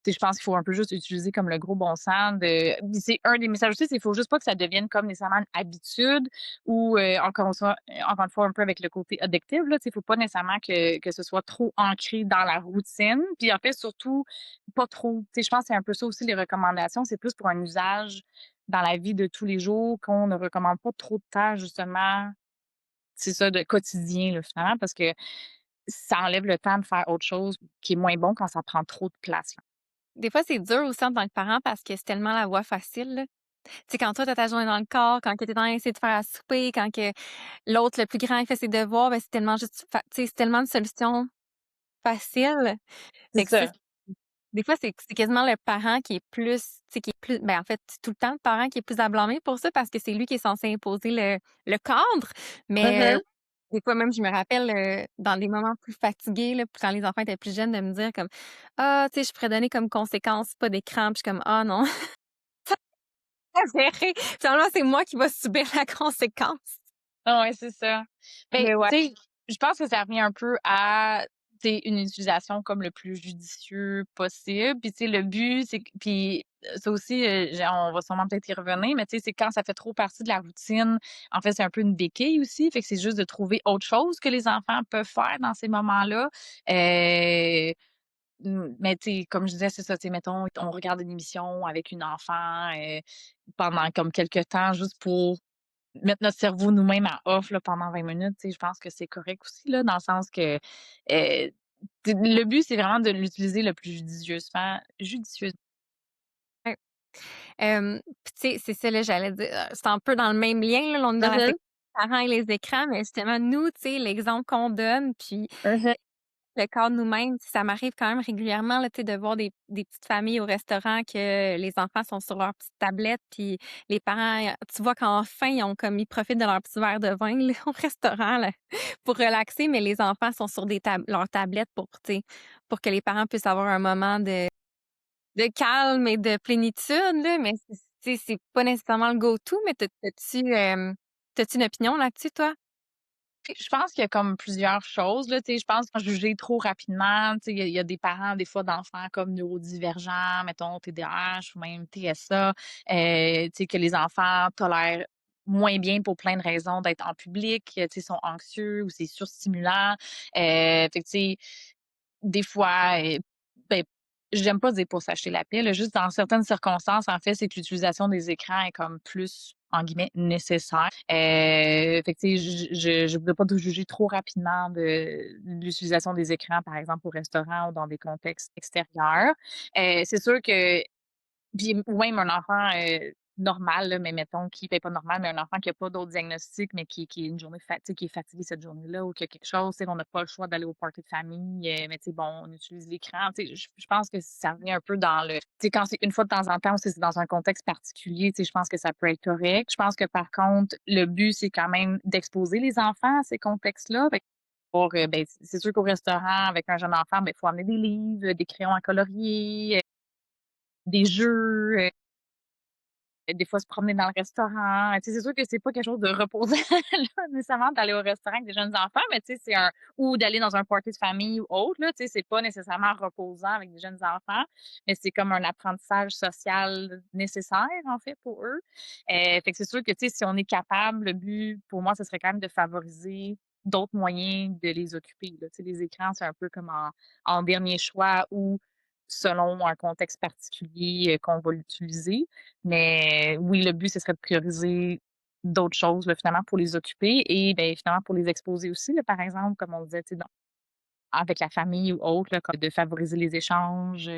B: Tu sais, je pense qu'il faut un peu juste utiliser comme le gros bon sens de puis c'est un des messages aussi, c'est qu'il faut juste pas que ça devienne comme nécessairement une habitude ou, encore une fois, un peu avec le côté addictif, là, tu sais, il faut pas nécessairement que ce soit trop ancré dans la routine. Puis en fait, surtout, pas trop. Tu sais, je pense que c'est un peu ça aussi les recommandations, c'est plus pour un usage dans la vie de tous les jours qu'on ne recommande pas trop de temps justement, c'est ça, de quotidien, là, finalement, parce que ça enlève le temps de faire autre chose qui est moins bon quand ça prend trop de place, là.
A: Des fois, c'est dur aussi en tant que parent parce que c'est tellement la voie facile, là. Tu sais, quand toi, tu as ta journée dans le corps, quand que tu es en train d'essayer de faire à souper, quand que l'autre, le plus grand, il fait ses devoirs, ben, c'est tellement juste tu sais, c'est tellement de solutions faciles.
B: C'est
A: Fait que ça,
B: ça.
A: des fois, c'est quasiment le parent qui est plus tu sais, qui est plus ben, en fait, c'est tout le temps le parent qui est plus à blâmer pour ça parce que c'est lui qui est censé imposer le cadre. Mais
B: Mhm.
A: des fois même, je me rappelle, dans des moments plus fatigués, là, quand les enfants étaient plus jeunes, de me dire comme: «Ah, tu sais, je pourrais donner comme conséquence pas d'écran». Puis je suis comme: «Ah non». Avéré. Finalement, c'est moi qui va subir la conséquence.
B: Ah ouais, c'est ça. Ben,
A: Mais ouais.
B: tu sais, je pense que ça revient un peu à, tu sais, une utilisation comme le plus judicieux possible. Puis, tu sais, le but, c'est que puis, ça aussi, on va sûrement peut-être y revenir, mais tu sais, c'est quand ça fait trop partie de la routine, en fait, c'est un peu une béquille aussi. Fait que c'est juste de trouver autre chose que les enfants peuvent faire dans ces moments-là. Heu, mais tu sais, comme je disais, c'est ça, tu sais, mettons, on regarde une émission avec une enfant, pendant comme quelque temps juste pour mettre notre cerveau nous-mêmes à off là, pendant 20 minutes, tu sais, je pense que c'est correct aussi là, dans le sens que, le but, c'est vraiment de l'utiliser le plus judicieusement.
A: Ouais. Puis tu sais, c'est ça, là, j'allais dire, c'est un peu dans le même lien, là, on est dans la
B: Mhm,
A: section parents et les écrans, mais justement, nous, tu sais, l'exemple qu'on donne, puis
B: mhm.
A: le cadre nous-mêmes, ça m'arrive quand même régulièrement, là, tu sais, de voir des petites familles au restaurant que les enfants sont sur leur petite tablette, puis les parents, tu vois qu'enfin, ils profitent de leur petit verre de vin, là, au restaurant, là, pour relaxer, mais les enfants sont sur leurs tablettes pour, tu sais, pour que les parents puissent avoir un moment de calme et de plénitude, là, mais tu sais, c'est pas nécessairement le go-to, mais t'as-tu une opinion là-dessus, toi?
B: Puis je pense qu'il y a comme plusieurs choses, là, tu sais, je pense qu'en juger trop rapidement, tu sais, il y a des parents, des fois, d'enfants comme neurodivergents, mettons TDAH ou même TSA, tu sais, que les enfants tolèrent moins bien pour plein de raisons d'être en public, tu sais, sont anxieux ou c'est surstimulant. Fait que, tu sais, des fois, ben, j'aime pas dire pour s'acheter la paix, là, juste dans certaines circonstances, en fait, c'est que l'utilisation des écrans est comme plus, en guillemets, «nécessaire». Fait que, tu sais, je voudrais pas te juger trop rapidement de l'utilisation des écrans, par exemple, au restaurant ou dans des contextes extérieurs. C'est sûr que puis ou même un enfant, normal là, mais mettons qui ben, pas normal, mais un enfant qui a pas d'autres diagnostics, mais qui a une journée qui est fatigué cette journée-là ou qui a quelque chose, tu sais, on n'a pas le choix d'aller au party de famille, mais tu sais, bon, on utilise l'écran. Tu sais, je pense que ça revient un peu dans le tu sais, quand c'est une fois de temps en temps ou si c'est dans un contexte particulier, tu sais, je pense que ça peut être correct. Je pense que par contre, le but, c'est quand même d'exposer les enfants à ces contextes-là. Fait que pour, ben, c'est sûr qu'au restaurant, avec un jeune enfant, ben, il faut amener des livres, des crayons à colorier, des jeux, des fois se promener dans le restaurant. Tu sais, c'est sûr que c'est pas quelque chose de reposant là, nécessairement d'aller au restaurant avec des jeunes enfants, mais tu sais, c'est un ou d'aller dans un party de famille ou autre là, tu sais, c'est pas nécessairement reposant avec des jeunes enfants, mais c'est comme un apprentissage social nécessaire, en fait, pour eux. Fait que c'est sûr que, tu sais, si on est capable, le but pour moi, ce serait quand même de favoriser d'autres moyens de les occuper, là. Tu sais, les écrans, c'est un peu comme en dernier choix ou selon un contexte particulier, qu'on va l'utiliser. Mais oui, le but, ce serait de prioriser d'autres choses, là, finalement, pour les occuper et ben finalement, pour les exposer aussi, là, par exemple, comme on disait, tu sais, avec la famille ou autre, là, comme de favoriser les échanges,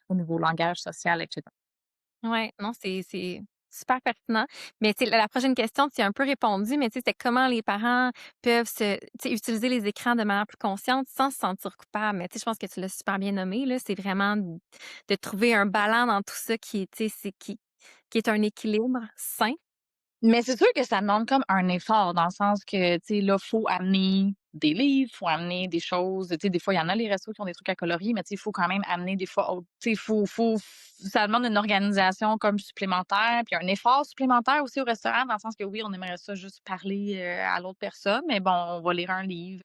B: au niveau langage social et cetera.
A: Ouais, non, c'est super pertinent. Mais tu sais, la prochaine question, tu y as un peu répondu, mais tu sais, c'est comment les parents peuvent tu sais, utiliser les écrans de manière plus consciente sans se sentir coupable. Mais tu sais, je pense que tu l'as super bien nommé, là. C'est vraiment de trouver un ballon dans tout ça qui est, tu sais, qui est un équilibre sain.
B: Mais c'est sûr que ça demande comme un effort dans le sens que, tu sais, là, faut amener des livres, faut amener des choses. Tu sais, des fois, il y en a les restos qui ont des trucs à colorier, mais tu sais, il faut quand même amener des fois autre tu sais, ça demande une organisation comme supplémentaire, puis un effort supplémentaire aussi au restaurant dans le sens que oui, on aimerait ça juste parler, à l'autre personne, mais bon, on va lire un livre.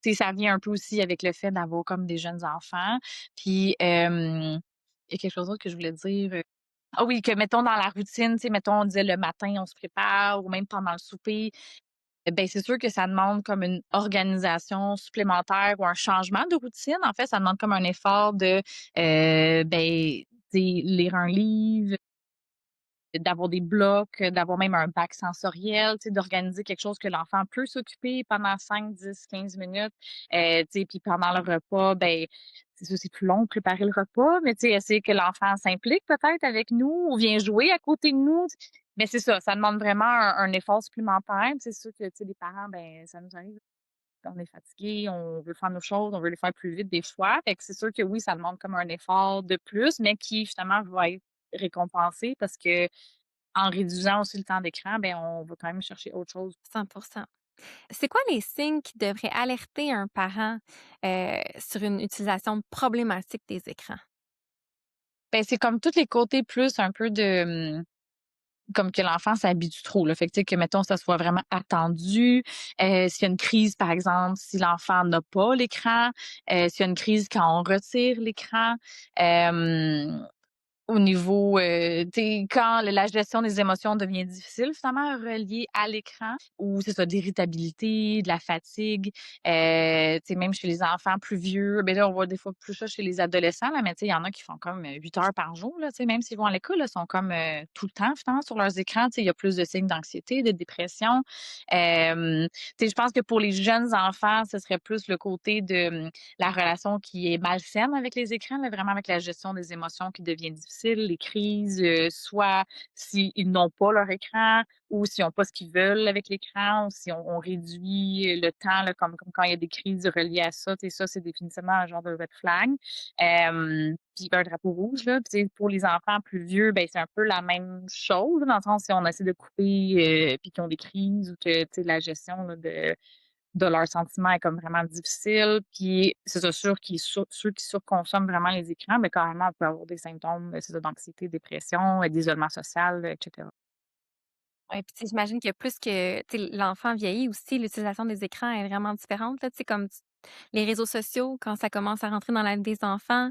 B: Tu sais, ça vient un peu aussi avec le fait d'avoir comme des jeunes enfants. Puis, il y a quelque chose d'autre que je voulais dire, ah oui, que mettons dans la routine, tu sais, mettons, on disait le matin, on se prépare ou même pendant le souper, ben, c'est sûr que ça demande comme une organisation supplémentaire ou un changement de routine. En fait, ça demande comme un effort de, ben, tu sais, lire un livre, d'avoir des blocs, d'avoir même un bac sensoriel, tu sais, d'organiser quelque chose que l'enfant peut s'occuper pendant 5, 10, 15 minutes. Tu sais, puis pendant le repas, ben, c'est sûr, c'est plus long de préparer le repas, mais tu sais, essayer que l'enfant s'implique peut-être avec nous ou vient jouer à côté de nous. Mais c'est ça demande vraiment un effort supplémentaire. C'est sûr que, tu sais, les parents, ben, ça nous arrive, on est fatigué, on veut faire nos choses, on veut les faire plus vite des fois. Fait que c'est sûr que oui, ça demande comme un effort de plus, mais qui finalement va être récompensé parce que en réduisant aussi le temps d'écran, ben, on va quand même chercher autre chose.
A: 100%. C'est quoi les signes qui devraient alerter un parent sur une utilisation problématique des écrans?
B: Ben, c'est comme tous les côtés plus un peu de, comme que l'enfant s'habitue trop, là. Fait que, tu sais, que mettons, ça soit vraiment attendu. S'il y a une crise, par exemple, si l'enfant n'a pas l'écran, s'il y a une crise quand on retire l'écran. Hem Au niveau, tu sais, quand la gestion des émotions devient difficile, finalement, reliée à l'écran ou c'est ça, de l'irritabilité, de la fatigue, tu sais, même chez les enfants plus vieux, ben là, on voit des fois plus ça chez les adolescents, là, mais tu sais, il y en a qui font comme, 8 heures par jour, là, tu sais, même s'ils vont à l'école, là, sont comme, tout le temps, finalement, sur leurs écrans. Tu sais, il y a plus de signes d'anxiété, de dépression. Tu sais, je pense que pour les jeunes enfants, ce serait plus le côté de, la relation qui est malsaine avec les écrans, mais vraiment avec la gestion des émotions qui devient difficile, les crises, soit s'ils n'ont pas leur écran ou s'ils n'ont pas ce qu'ils veulent avec l'écran ou si on réduit le temps, là, comme quand il y a des crises reliées à ça, tu sais, ça, c'est définitivement un genre de red flag. Puis un drapeau rouge, là. Puis, tu sais, pour les enfants plus vieux, ben, c'est un peu la même chose, dans le sens si on essaie de couper, puis qu'ils ont des crises ou que, tu sais, la gestion, là, de leurs sentiments est comme vraiment difficile. Puis c'est ça, sûr qu'ils ceux qui surconsomment vraiment les écrans, mais carrément, on peut avoir des symptômes, c'est ça, d'anxiété, dépression, d'isolement social, et cetera.
A: Ouais, puis tu sais, j'imagine que plus que, tu sais, l'enfant vieillit aussi, l'utilisation des écrans est vraiment différente, là, tu sais, comme les réseaux sociaux, quand ça commence à rentrer dans la vie des enfants.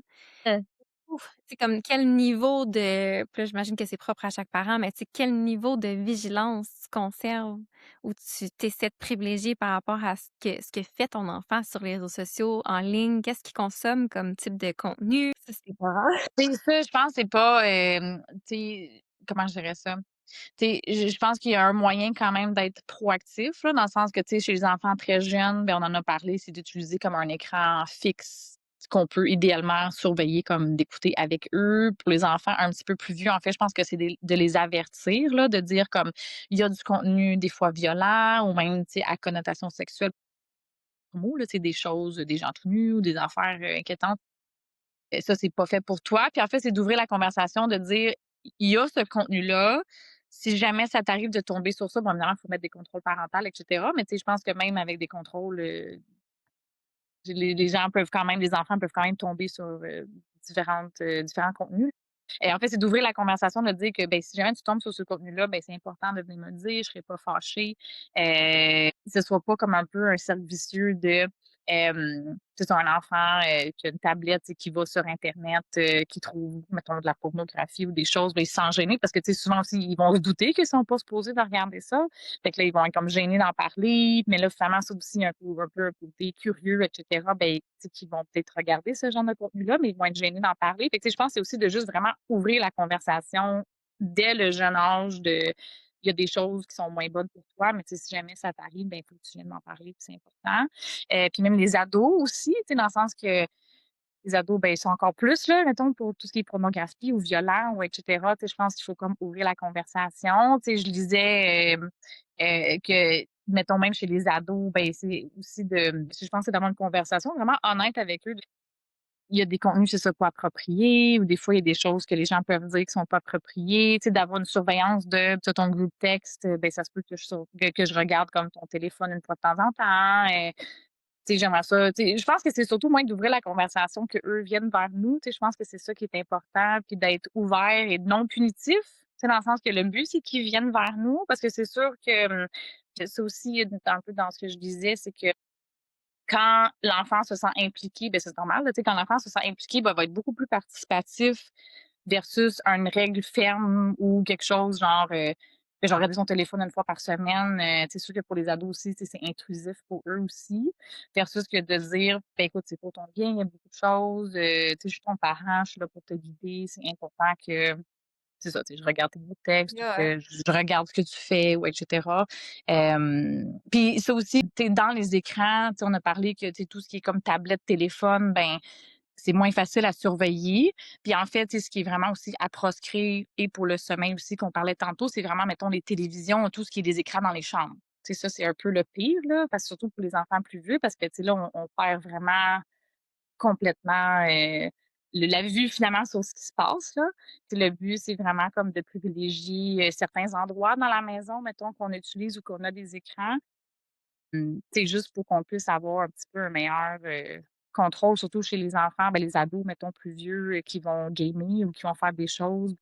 A: Ouf! C'est comme quel niveau de puis là, j'imagine que c'est propre à chaque parent, mais tu sais, quel niveau de vigilance tu conserves ou tu essaies de privilégier par rapport à ce que fait ton enfant sur les réseaux sociaux, en ligne? Qu'est-ce qu'il consomme comme type de contenu? Ça, c'est pas
B: C'est ça, je pense, c'est pas, tu sais, comment je dirais ça? Tu sais, je pense qu'il y a un moyen quand même d'être proactif, là, dans le sens que, tu sais, chez les enfants très jeunes, ben, on en a parlé, c'est d'utiliser comme un écran fixe qu'on peut idéalement surveiller, comme d'écouter avec eux. Pour les enfants un petit peu plus vieux, en fait, je pense que c'est de les avertir, là, de dire comme il y a du contenu des fois violent ou même, tu sais, à connotation sexuelle, mots, là, tu sais, des choses, des gens tout nus ou des affaires, inquiétantes. Ça, c'est pas fait pour toi. Puis en fait, c'est d'ouvrir la conversation, de dire: «Il y a ce contenu-là. Si jamais ça t'arrive de tomber sur ça», bon, évidemment, il faut mettre des contrôles parentaux et cetera, mais tu sais, je pense que même avec des contrôles, les gens peuvent quand même les enfants peuvent quand même tomber sur, différents contenus. Et en fait, c'est d'ouvrir la conversation, de dire que, ben, si jamais tu tombes sur ce contenu-là, ben, c'est important de venir me le dire, je serai pas fâchée. Que ce soit pas comme un peu un cercle vicieux de, tu sais, un enfant, qui a une tablette et qui va sur internet, qui trouve, mettons, de la pornographie ou des choses, ben, sans gêner parce que, tu sais, souvent aussi, ils vont se douter qu'ils sont pas supposés de regarder ça. Fait que là, ils vont être comme gênés d'en parler, mais là, finalement, ça aussi, un peu un côté curieux, et cetera, ben, tu sais, qu'ils vont peut-être regarder ce genre de contenu-là, mais ils vont être gênés d'en parler. Fait que, tu sais, je pense que c'est aussi de juste vraiment ouvrir la conversation dès le jeune âge de il y a des choses qui sont moins bonnes pour toi, mais tu sais, si jamais ça t'arrive, ben, il faut que tu viennes m'en parler, puis c'est important. Puis même les ados aussi, tu sais, dans le sens que Les ados, ben, ils sont encore plus là, mettons, pour tout ce qui est pornographie ou violent ou et cetera. Tu sais, je pense qu'il faut comme ouvrir la conversation. Tu sais, je lisais, que, mettons, même chez les ados, ben, c'est aussi je pense que c'est d'avoir une conversation vraiment honnête avec eux. Il y a des contenus, c'est ça, pas appropriés ou des fois, il y a des choses que les gens peuvent dire qui sont pas appropriées. Tu sais, d'avoir une surveillance de ton groupe texte, ben, ça se peut que je regarde comme ton téléphone une fois de temps en temps. Tu sais, j'aimerais ça, tu sais, je pense que c'est surtout moins d'ouvrir la conversation qu'eux viennent vers nous. Tu sais, je pense que c'est ça qui est important, puis d'être ouvert et non punitif. Tu sais, dans le sens que le but, c'est qu'ils viennent vers nous parce que c'est sûr que ça aussi, un peu dans ce que je disais, c'est que quand l'enfant se sent impliqué, ben c'est normal, là, tu sais, quand l'enfant se sent impliqué, ben, va être beaucoup plus participatif versus une règle ferme ou quelque chose genre, que je regarder son téléphone une fois par semaine. C'est sûr que pour les ados aussi, tu sais, c'est intrusif pour eux aussi. Versus que de dire, ben écoute, c'est pour ton bien, il y a beaucoup de choses. Tu sais, je suis ton parent, je suis là pour te guider. C'est important que c'est ça, tu sais, je regarde tes bouts de texte ou
A: Là,
B: que je regarde ce que tu fais ou et cetera. Puis ça aussi, tu sais, dans les écrans, tu sais, on a parlé que, tu sais, tout ce qui est comme tablette, téléphone, ben, c'est moins facile à surveiller. Puis en fait, tu sais, ce qui est vraiment aussi à proscrire et pour le sommeil aussi qu'on parlait tantôt, c'est vraiment, mettons, les télévisions, tout ce qui est des écrans dans les chambres. Tu sais, ça, c'est un peu le pire, là, parce que surtout pour les enfants plus vieux, parce que, tu sais, là, on perd vraiment complètement, la vue finalement sur ce qui se passe là. Puis le but, c'est vraiment comme de privilégier, certains endroits dans la maison, mettons, qu'on utilise ou qu'on a des écrans. Tu juste pour qu'on puisse avoir un petit peu un meilleur, contrôle, surtout chez les enfants, ben, les ados, mettons, plus vieux, qui vont gamer ou qui vont faire des choses,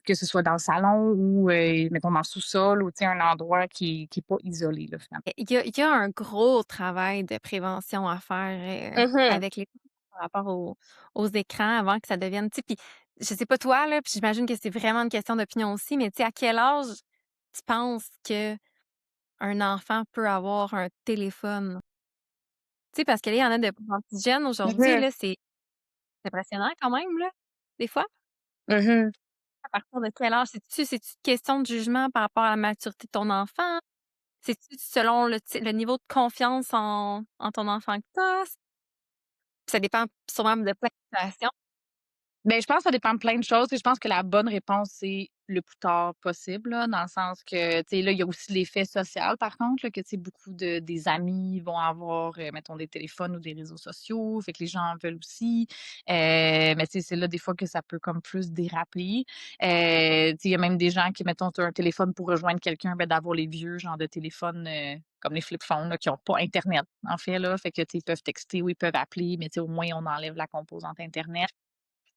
B: que ce soit dans le salon ou, mettons dans le sous-sol ou, tu sais, un endroit qui est pas isolé là, finalement.
A: il y a un gros travail de prévention à faire,
B: Mhm.
A: avec les par rapport aux écrans avant que ça devienne, tu sais, puis je sais pas toi, là, puis j'imagine que c'est vraiment une question d'opinion aussi, mais tu sais, à quel âge tu penses qu'un enfant peut avoir un téléphone? Tu sais, parce que là, il y en a de plus en plus jeunes aujourd'hui,
B: Mhm.
A: là, c'est impressionnant quand même, là, des fois.
B: Mhm.
A: À partir de quel âge? C'est-tu une question de jugement par rapport à la maturité de ton enfant? C'est-tu selon le niveau de confiance en ton enfant que tu as? Ça dépend sûrement de plein de situations.
B: Ben, je pense que ça dépend de plein de choses. Tu sais, je pense que la bonne réponse, c'est le plus tard possible, là, dans le sens que, tu sais, là, il y a aussi l'effet social, par contre, là, que, tu sais, beaucoup des amis vont avoir, mettons, des téléphones ou des réseaux sociaux, fait que les gens en veulent aussi. Mais, tu sais, c'est là, des fois, que ça peut comme plus déraper. Tu sais, il y a même des gens qui, mettons, tu as un téléphone pour rejoindre quelqu'un, ben, d'avoir les vieux genres de téléphones, comme les flip phones, là, qui ont pas internet, en fait, là. Fait que, tu sais, ils peuvent texter ou ils peuvent appeler, mais, tu sais, au moins, on enlève la composante internet.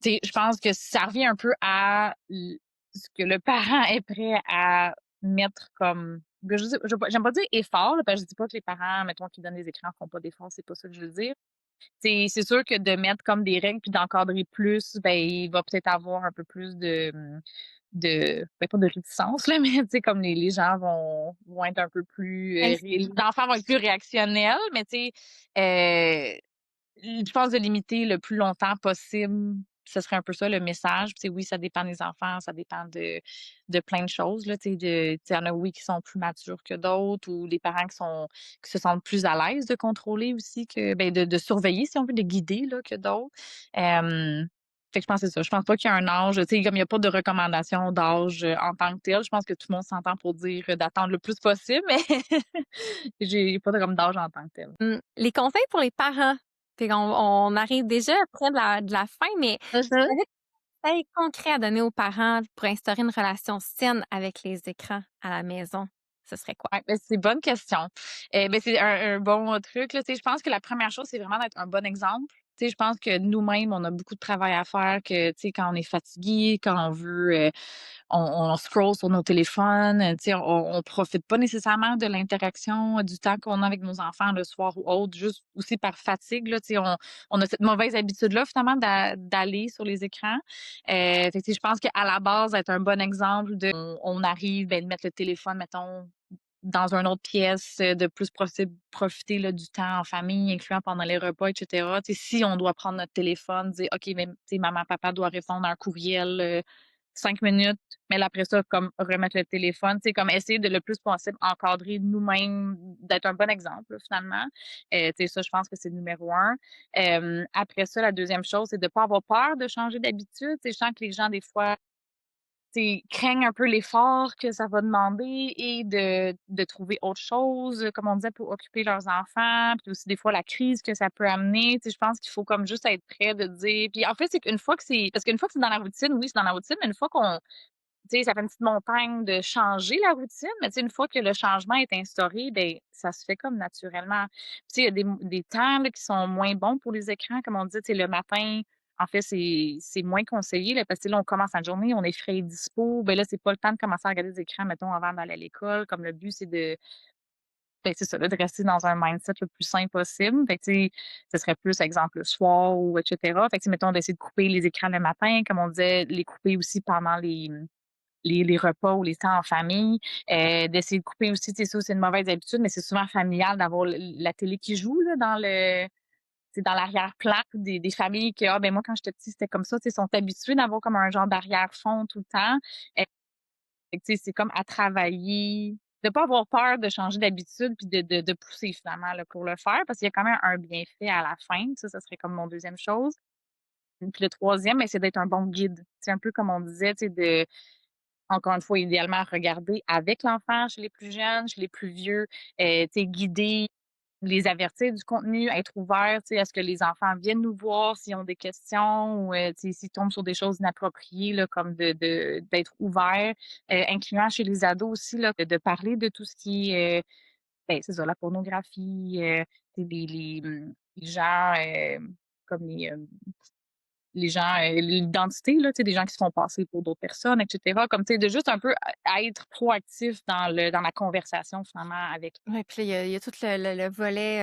B: Tu sais, je pense que ça revient un peu à ce que le parent est prêt à mettre comme ben, je sais j'aime pas dire effort, là, parce que je dis pas que les parents, mettons, qui donnent des écrans font pas d'efforts, c'est pas ça que je veux dire. C'est sûr que de mettre comme des règles puis d'encadrer plus, ben, il va peut-être avoir un peu plus ben, pas de réticence, là, mais tu sais, comme les gens vont être un peu plus, les enfants vont être plus réactionnels, mais tu sais, je pense de limiter le plus longtemps possible, ce serait un peu ça le message. Tu sais, oui, ça dépend des enfants, ça dépend de plein de choses, là, tu sais, il y en a, oui, qui sont plus matures que d'autres ou des parents qui se sentent plus à l'aise de contrôler aussi que ben, de surveiller, si on veut, de guider, là, que d'autres. Fait que je pense que c'est ça. Je pense pas qu'il y a un âge, tu sais, comme il y a pas de recommandation d'âge, en tant que tel, je pense que tout le monde s'entend pour dire, d'attendre le plus possible, mais j'ai pas de comme d'âge en tant que tel.
A: Les conseils pour les parents. Fait qu'on on arrive déjà près de la fin, mais si tu avais des conseils concrets à donner aux parents pour instaurer une relation saine avec les écrans à la maison, ce serait quoi?
B: Ouais, ben, c'est une bonne question. Ben, c'est un bon truc, là. Tu sais, je pense que la première chose, c'est vraiment d'être un bon exemple. Tu sais, je pense que nous-mêmes, on a beaucoup de travail à faire, que, tu sais, quand on est fatigué, quand on veut, on scroll sur nos téléphones, tu sais, on profite pas nécessairement de l'interaction, du temps qu'on a avec nos enfants le soir ou autre, juste aussi par fatigue, là, tu sais, on a cette mauvaise habitude-là, finalement, d'aller sur les écrans. Fait que, tu sais, je pense qu'à la base, être un bon exemple de on arrive, ben, de mettre le téléphone, mettons, dans une autre pièce, de plus profiter là, du temps en famille, incluant pendant les repas, et cetera. Tu sais, si on doit prendre notre téléphone, dire: «OK, mais tu sais, maman, papa doit répondre à un courriel, 5 minutes», mais là, après ça, comme remettre le téléphone, tu sais, comme essayer de le plus possible encadrer nous-mêmes d'être un bon exemple, là, finalement. Tu sais, ça, je pense que c'est numéro un. Après ça, la deuxième chose, c'est de pas avoir peur de changer d'habitude. Tu sais, je sens que les gens, des fois, tu sais, craignent un peu l'effort que ça va demander et de trouver autre chose, comme on disait, pour occuper leurs enfants, puis aussi des fois la crise que ça peut amener. Tu sais, je pense qu'il faut comme juste être prêt de dire puis en fait, c'est qu'une fois que c'est parce qu'une fois que c'est dans la routine, oui, c'est dans la routine, mais une fois qu'on tu sais, ça fait une petite montagne de changer la routine, mais tu sais, une fois que le changement est instauré, ben ça se fait comme naturellement. Puis tu sais, il y a des temps là, qui sont moins bons pour les écrans, comme on dit, tu sais, le matin, en fait, c'est moins conseillé là, parce que là, on commence la journée, on est frais et dispo. Ben là, c'est pas le temps de commencer à regarder des écrans, mettons, avant d'aller à l'école. Comme le but, c'est de ben, c'est ça, là, de rester dans un mindset le plus sain possible. Fait que, tu sais, ce serait plus, exemple, le soir ou et cetera. Fait que, tu sais, mettons, d'essayer de couper les écrans le matin, comme on disait, les couper aussi pendant les repas ou les temps en famille, d'essayer de couper aussi, tu sais, ça, c'est une mauvaise habitude, mais c'est souvent familial d'avoir la télé qui joue là, dans le c'est dans l'arrière-plan des familles que, ah, ben moi, quand j'étais petite, c'était comme ça, tu sais, sont habitués d'avoir comme un genre d'arrière-fond tout le temps. Fait que, tu sais, c'est comme à travailler, de pas avoir peur de changer d'habitude puis de pousser finalement là, pour le faire parce qu'il y a quand même un bienfait à la fin. Ça serait comme mon deuxième chose. Puis le troisième, ben, c'est d'être un bon guide. C'est un peu comme on disait, tu sais, de encore une fois, idéalement, regarder avec l'enfant chez les plus jeunes, chez les plus vieux, tu sais, guider, les avertir du contenu, être ouvert, tu sais, à ce que les enfants viennent nous voir s'ils ont des questions ou, tu sais, s'ils tombent sur des choses inappropriées, là, comme d'être ouvert, incluant chez les ados aussi, là, de parler de tout ce qui est, ben, c'est ça, la pornographie, tu sais, les gens, comme les gens, l'identité, là, tu sais, des gens qui se font passer pour d'autres personnes, et cetera. Comme, tu sais, de juste un peu être proactif dans la conversation, finalement, avec
A: Ouais, puis là, il y a tout le volet,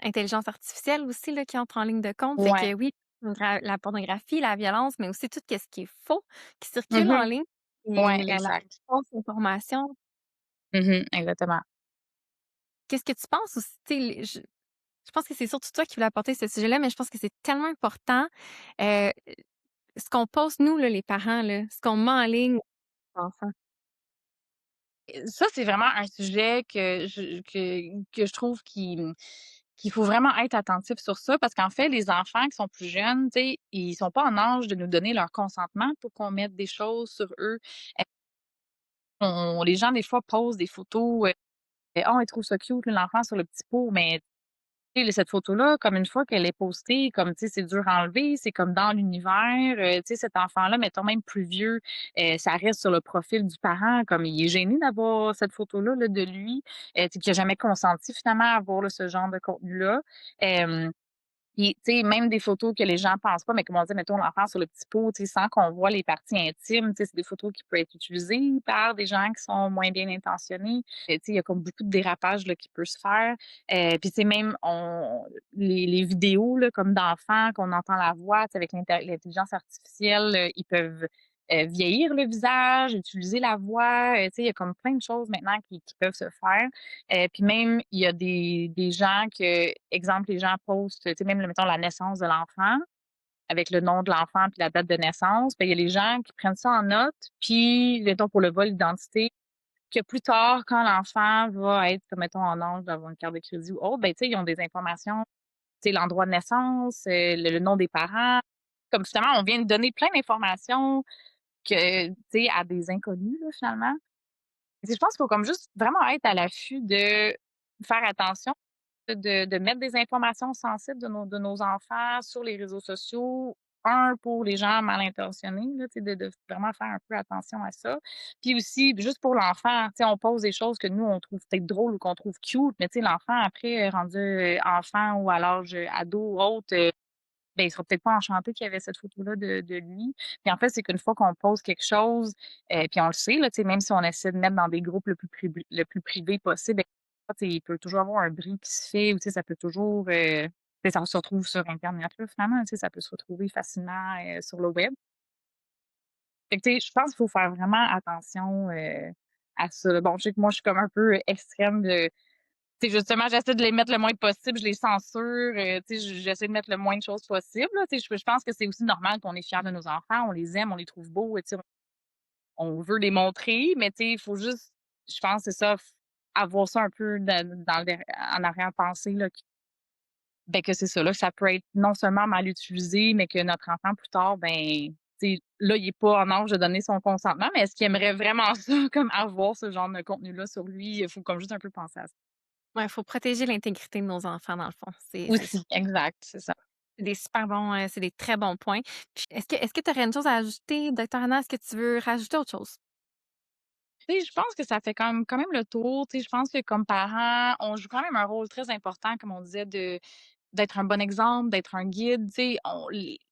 A: intelligence artificielle aussi là, qui entre en ligne de compte. Fait
B: ouais.
A: que oui, la pornographie, la violence, mais aussi tout ce qui est faux, qui circule en
B: Mmh.
A: ligne
B: Ouais,
A: et la
B: exact.
A: fausse information.
B: Mmh. Exactement.
A: Qu'est-ce que tu penses aussi? Tu sais, je pense que c'est surtout toi qui voulais apporter ce sujet-là, mais je pense que c'est tellement important, heu, ce qu'on poste nous là, les parents là, ce qu'on met en ligne aux enfants.
B: Ça, c'est vraiment un sujet que je trouve qu'il faut vraiment être attentif sur ça parce qu'en fait, les enfants qui sont plus jeunes, tu sais, ils sont pas en âge de nous donner leur consentement pour qu'on mette des choses sur eux. Les gens, des fois, posent des photos, «Oh, ils trouvent ça cute, l'enfant sur le petit pot», mais tu sais, cette photo-là, comme une fois qu'elle est postée, comme, tu sais, c'est dur à enlever, c'est comme dans l'univers, tu sais, cet enfant-là, mettons même plus vieux, ça reste sur le profil du parent, comme il est gêné d'avoir cette photo-là, là, de lui, tu sais, qui a jamais consenti finalement à voir, là, ce genre de contenu-là. Hem Puis, tu sais, même des photos que les gens pensent pas, mais comme on dit, mettons l'enfant sur le petit pot, tu sais, sans qu'on voit les parties intimes, tu sais, c'est des photos qui peuvent être utilisées par des gens qui sont moins bien intentionnés. Tu sais, il y a comme beaucoup de dérapage, là, qui peut se faire. Puis, tu sais, même les vidéos, là, comme d'enfants, qu'on entend la voix, tu sais, avec l'intelligence artificielle, ils peuvent, vieillir le visage, utiliser la voix, tu sais, il y a comme plein de choses maintenant qui peuvent se faire. Puis même, il y a des gens que exemple, les gens postent, tu sais, même, mettons, la naissance de l'enfant, avec le nom de l'enfant puis la date de naissance, ben, il y a les gens qui prennent ça en note, puis, mettons, pour le vol d'identité, que plus tard, quand l'enfant va être, mettons, en âge d'avoir une carte de crédit ou autre, ben, tu sais, ils ont des informations, tu sais, l'endroit de naissance, le nom des parents. Comme justement, on vient de donner plein d'informations que, tu sais, à des inconnus, là, finalement. Je pense qu'il faut comme juste vraiment être à l'affût de faire attention, de mettre des informations sensibles de nos enfants sur les réseaux sociaux. Un, pour les gens mal intentionnés, là, tu sais, de vraiment faire un peu attention à ça. Puis aussi, juste pour l'enfant, tu sais, on pose des choses que nous, on trouve peut-être drôles ou qu'on trouve cute, mais tu sais, l'enfant, après, rendu enfant ou à l'âge ado ou autre, ben, il sera peut-être pas enchanté qu'il y avait cette photo-là de lui. Puis en fait, c'est qu'une fois qu'on pose quelque chose, puis on le sait, là, tu sais, même si on essaie de mettre dans des groupes le plus privé possible, ben, tu sais, il peut toujours avoir un bris qui se fait ou tu sais, ça peut toujours, tu sais, ça se retrouve sur internet, là, finalement, tu sais, ça peut se retrouver facilement, sur le web. Fait que tu sais, je pense qu'il faut faire vraiment attention, à ça, là. Bon, je sais que moi, je suis comme un peu extrême de tu sais, justement, j'essaie de les mettre le moins possible, je les censure, tu sais, j'essaie de mettre le moins de choses possible, là, tu sais, je pense que c'est aussi normal qu'on est fiers de nos enfants, on les aime, on les trouve beaux, tu sais, on veut les montrer, mais tu sais, il faut juste, je pense, c'est ça, avoir ça un peu dans le en arrière-pensée là, que c'est ça, là, ça peut être non seulement mal utilisé, mais que notre enfant plus tard, ben, tu sais, là, il est pas en âge de donner son consentement, mais est-ce qu'il aimerait vraiment ça, comme avoir ce genre de contenu-là sur lui? Il faut comme juste un peu penser à ça.
A: Ouais, il faut protéger l'intégrité de nos enfants, dans le fond. C'est
B: Aussi, exact, c'est ça.
A: des super bons, c'est des très bons points. Puis est-ce que tu aurais une chose à ajouter, docteur Anna? Est-ce que tu veux rajouter autre chose?
B: Tu sais, je pense que ça fait quand même le tour. Tu sais, je pense que comme parents, on joue quand même un rôle très important, comme on disait, d'être un bon exemple, d'être un guide. Tu sais,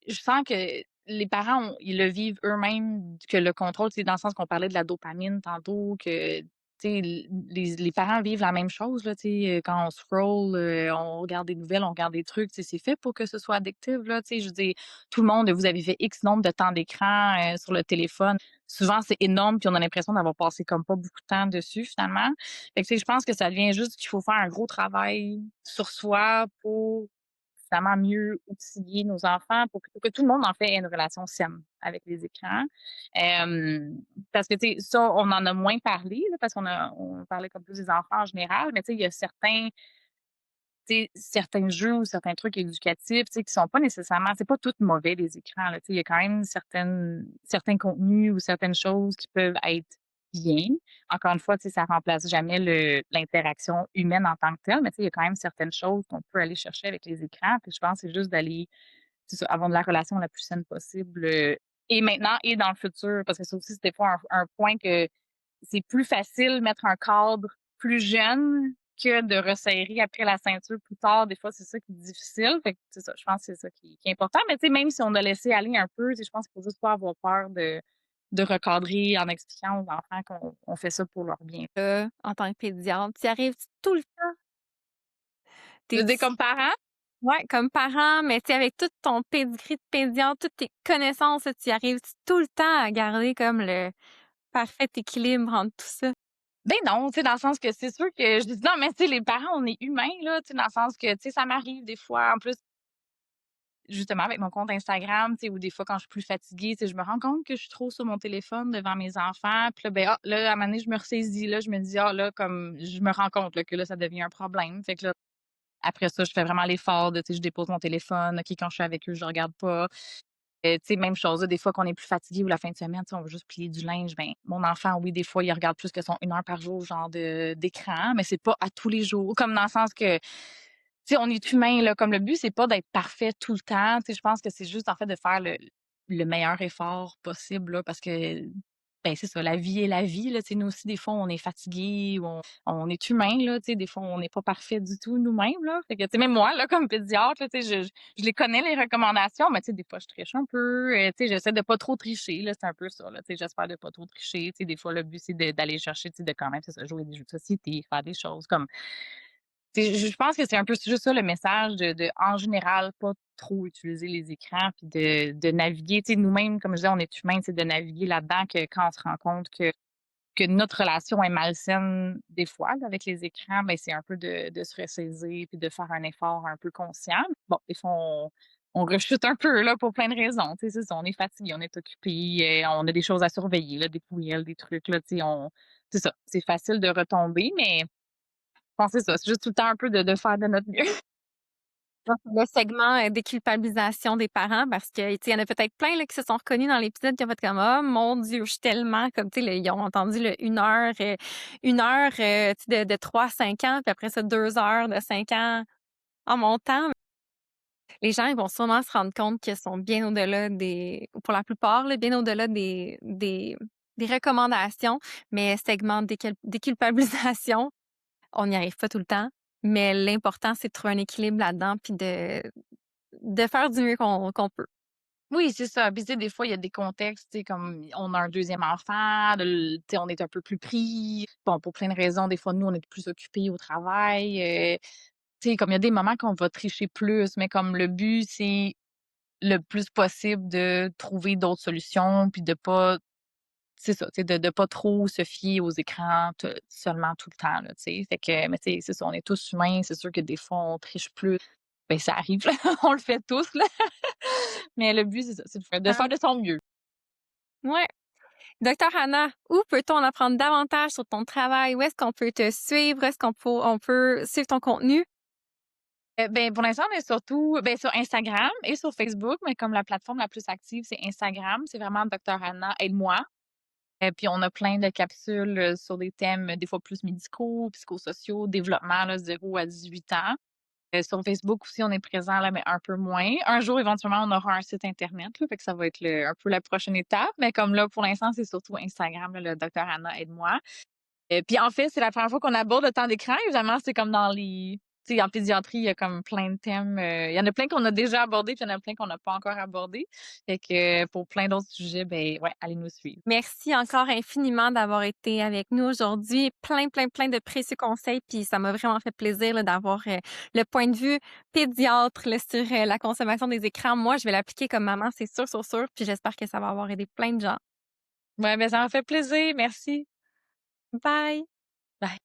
B: je sens que les parents, ils le vivent eux-mêmes, que le contrôle, c'est dans le sens qu'on parlait de la dopamine tantôt, que tu sais, les parents vivent la même chose, là, tu sais, quand on scroll, on regarde des nouvelles, on regarde des trucs, tu sais, c'est fait pour que ce soit addictif, là, tu sais, je veux dire, tout le monde, vous avez fait X nombre de temps d'écran sur le téléphone. Souvent, c'est énorme, puis on a l'impression d'avoir passé comme pas beaucoup de temps dessus, finalement. Fait que, tu sais, je pense que ça devient juste qu'il faut faire un gros travail sur soi pour finalement mieux outiller nos enfants pour que tout le monde, en fait, ait une relation saine avec les écrans. Parce que, tu sais, ça, on en a moins parlé, là, parce on parlait comme plus des enfants en général, mais tu sais, il y a tu sais, certains jeux ou certains trucs éducatifs, tu sais, qui sont pas nécessairement c'est pas tout mauvais les écrans, là, tu sais, il y a quand même certains contenus ou certaines choses qui peuvent être bien. Encore une fois, tu sais, ça remplace jamais l'interaction humaine en tant que telle, mais tu sais, il y a quand même certaines choses qu'on peut aller chercher avec les écrans, puis je pense que c'est juste d'aller, c'est ça, avoir de la relation la plus saine possible, et maintenant et dans le futur, parce que ça aussi, c'était pas un point que c'est plus facile mettre un cadre plus jeune que de resserrer après la ceinture plus tard. Des fois, c'est ça qui est difficile. Fait que c'est ça, je pense que c'est ça qui est important. Mais tu sais, même si on a laissé aller un peu, tu sais, je pense qu'il faut juste pas avoir peur de recadrer en expliquant aux enfants qu'on fait ça pour leur bien.
A: En tant que pédiatre, tu y arrives-tu tout le temps?
B: Je
A: Tu
B: veux dire, comme parent,
A: Ouais, comme parent, mais tu sais, avec tout ton pédigree de pédiatre, toutes tes connaissances, là, tu y arrives-tu tout le temps à garder comme le parfait équilibre entre tout ça?
B: ben non, tu sais, dans le sens que c'est sûr que je dis non, mais tu sais, les parents, on est humains, là, tu sais, dans le sens que, tu sais, ça m'arrive des fois. En plus, justement, avec mon compte Instagram, tu sais, ou des fois quand je suis plus fatiguée, tu sais, je me rends compte que je suis trop sur mon téléphone devant mes enfants. Puis là, ben, là, à un moment donné, je me ressaisis, là, je me dis, ah, là, comme, je me rends compte, là, que là, ça devient un problème. Fait que là, après ça, je fais vraiment l'effort de, tu sais, je dépose mon téléphone. OK, quand je suis avec eux, je regarde pas. Tu sais, même chose, là, des fois qu'on est plus fatigué ou la fin de semaine, tu sais, on veut juste plier du linge. Ben, mon enfant, oui, des fois, il regarde plus que son 1 heure par jour, genre d'écran, mais c'est pas à tous les jours. Comme dans le sens que, tu sais, on est humain, là, comme le but, c'est pas d'être parfait tout le temps. Tu sais, je pense que c'est juste, en fait, de faire le meilleur effort possible, là, parce que, ben, c'est ça, la vie est la vie, là. Tu sais, nous aussi, des fois, on est fatigué ou on est humain, là. Tu sais, des fois, on n'est pas parfait du tout nous-mêmes, là. Fait que, tu sais, même moi, là, comme pédiatre, là, tu sais, je les connais, les recommandations, mais tu sais, des fois, je triche un peu. Tu sais, j'essaie de pas trop tricher, là. C'est un peu ça, là. Tu sais, j'espère de pas trop tricher. Tu sais, des fois, le but, c'est d'aller chercher, tu sais, de quand même, c'est ça, jouer des jeux de société, faire des choses comme c'est je pense que c'est un peu juste ça le message en général, pas trop utiliser les écrans puis de naviguer. Tu sais, nous-mêmes, comme je disais, on est humains, c'est de naviguer là-dedans que quand on se rend compte que notre relation est malsaine des fois là, avec les écrans, ben c'est un peu de se ressaisir puis de faire un effort un peu conscient. Bon, des fois, on rechute un peu là pour plein de raisons. Tu sais, c'est ça, on est fatigué, on est occupé, on a des choses à surveiller, là, des courriels, des trucs, là, tu sais, c'est ça, c'est facile de retomber, mais je pense que c'est ça, c'est juste tout le temps un peu de faire de notre mieux.
A: Donc, le segment, déculpabilisation des parents parce que, tu sais, il y en a peut-être plein, là, qui se sont reconnus dans l'épisode qui ont fait comme: «Oh mon Dieu, je suis tellement» comme, tu sais, ils ont entendu le 1 heure, tu sais, de 3 à 5 ans, puis après ça 2 heures de 5 ans en montant. Les gens, ils vont sûrement se rendre compte qu'ils sont bien au-delà des pour la plupart, là, bien au-delà des recommandations, mais segment déculpabilisation, on n'y arrive pas tout le temps, mais l'important, c'est de trouver un équilibre là-dedans puis de faire du mieux qu'on peut.
B: Oui, c'est ça. Puis, tu sais, des fois, il y a des contextes, tu sais, comme on a un deuxième enfant, tu sais, on est un peu plus pris. Bon, pour plein de raisons, des fois, nous, on est plus occupés au travail. Tu sais, comme il y a des moments qu'on va tricher plus, mais comme le but, c'est le plus possible de trouver d'autres solutions, puis de pas, c'est ça, tu sais, de pas trop se fier aux écrans seulement tout le temps, là, tu sais. Fait que, mais tu sais, c'est ça, on est tous humains. C'est sûr que des fois, on triche plus. Ben, ça arrive, là, on le fait tous, là. Mais le but, c'est ça, c'est de faire de son mieux.
A: Ouais. Docteur Anna, où peut-on en apprendre davantage sur ton travail? Où est-ce qu'on peut te suivre? Où est-ce qu'on peut suivre ton contenu?
B: Ben, pour l'instant, on est surtout sur Instagram et sur Facebook, mais comme la plateforme la plus active, c'est Instagram. C'est vraiment Docteur Anna, aide-moi. Puis on a plein de capsules, sur des thèmes, des fois plus médicaux, psychosociaux, développement, là, 0 à 18 ans. Sur Facebook aussi, on est présent là, mais un peu moins. Un jour, éventuellement, on aura un site internet, là, fait que ça va être un peu la prochaine étape. Mais comme là, pour l'instant, c'est surtout Instagram, là, le Docteur Anna, aide-moi. Puis en fait, c'est la première fois qu'on aborde le temps d'écran. Évidemment, c'est comme dans les tu sais, en pédiatrie, il y a comme plein de thèmes, il y en a plein qu'on a déjà abordés, puis il y en a plein qu'on n'a pas encore abordés. Fait que, pour plein d'autres sujets, ben ouais, allez nous suivre.
A: Merci encore infiniment d'avoir été avec nous aujourd'hui. Plein, plein, plein de précieux conseils. Puis ça m'a vraiment fait plaisir là, d'avoir le point de vue pédiatre là, sur la consommation des écrans. Moi, je vais l'appliquer comme maman, c'est sûr, sûr, sûr. Puis j'espère que ça va avoir aidé plein de gens.
B: Ouais, ben ça m'a fait plaisir. Merci.
A: Bye!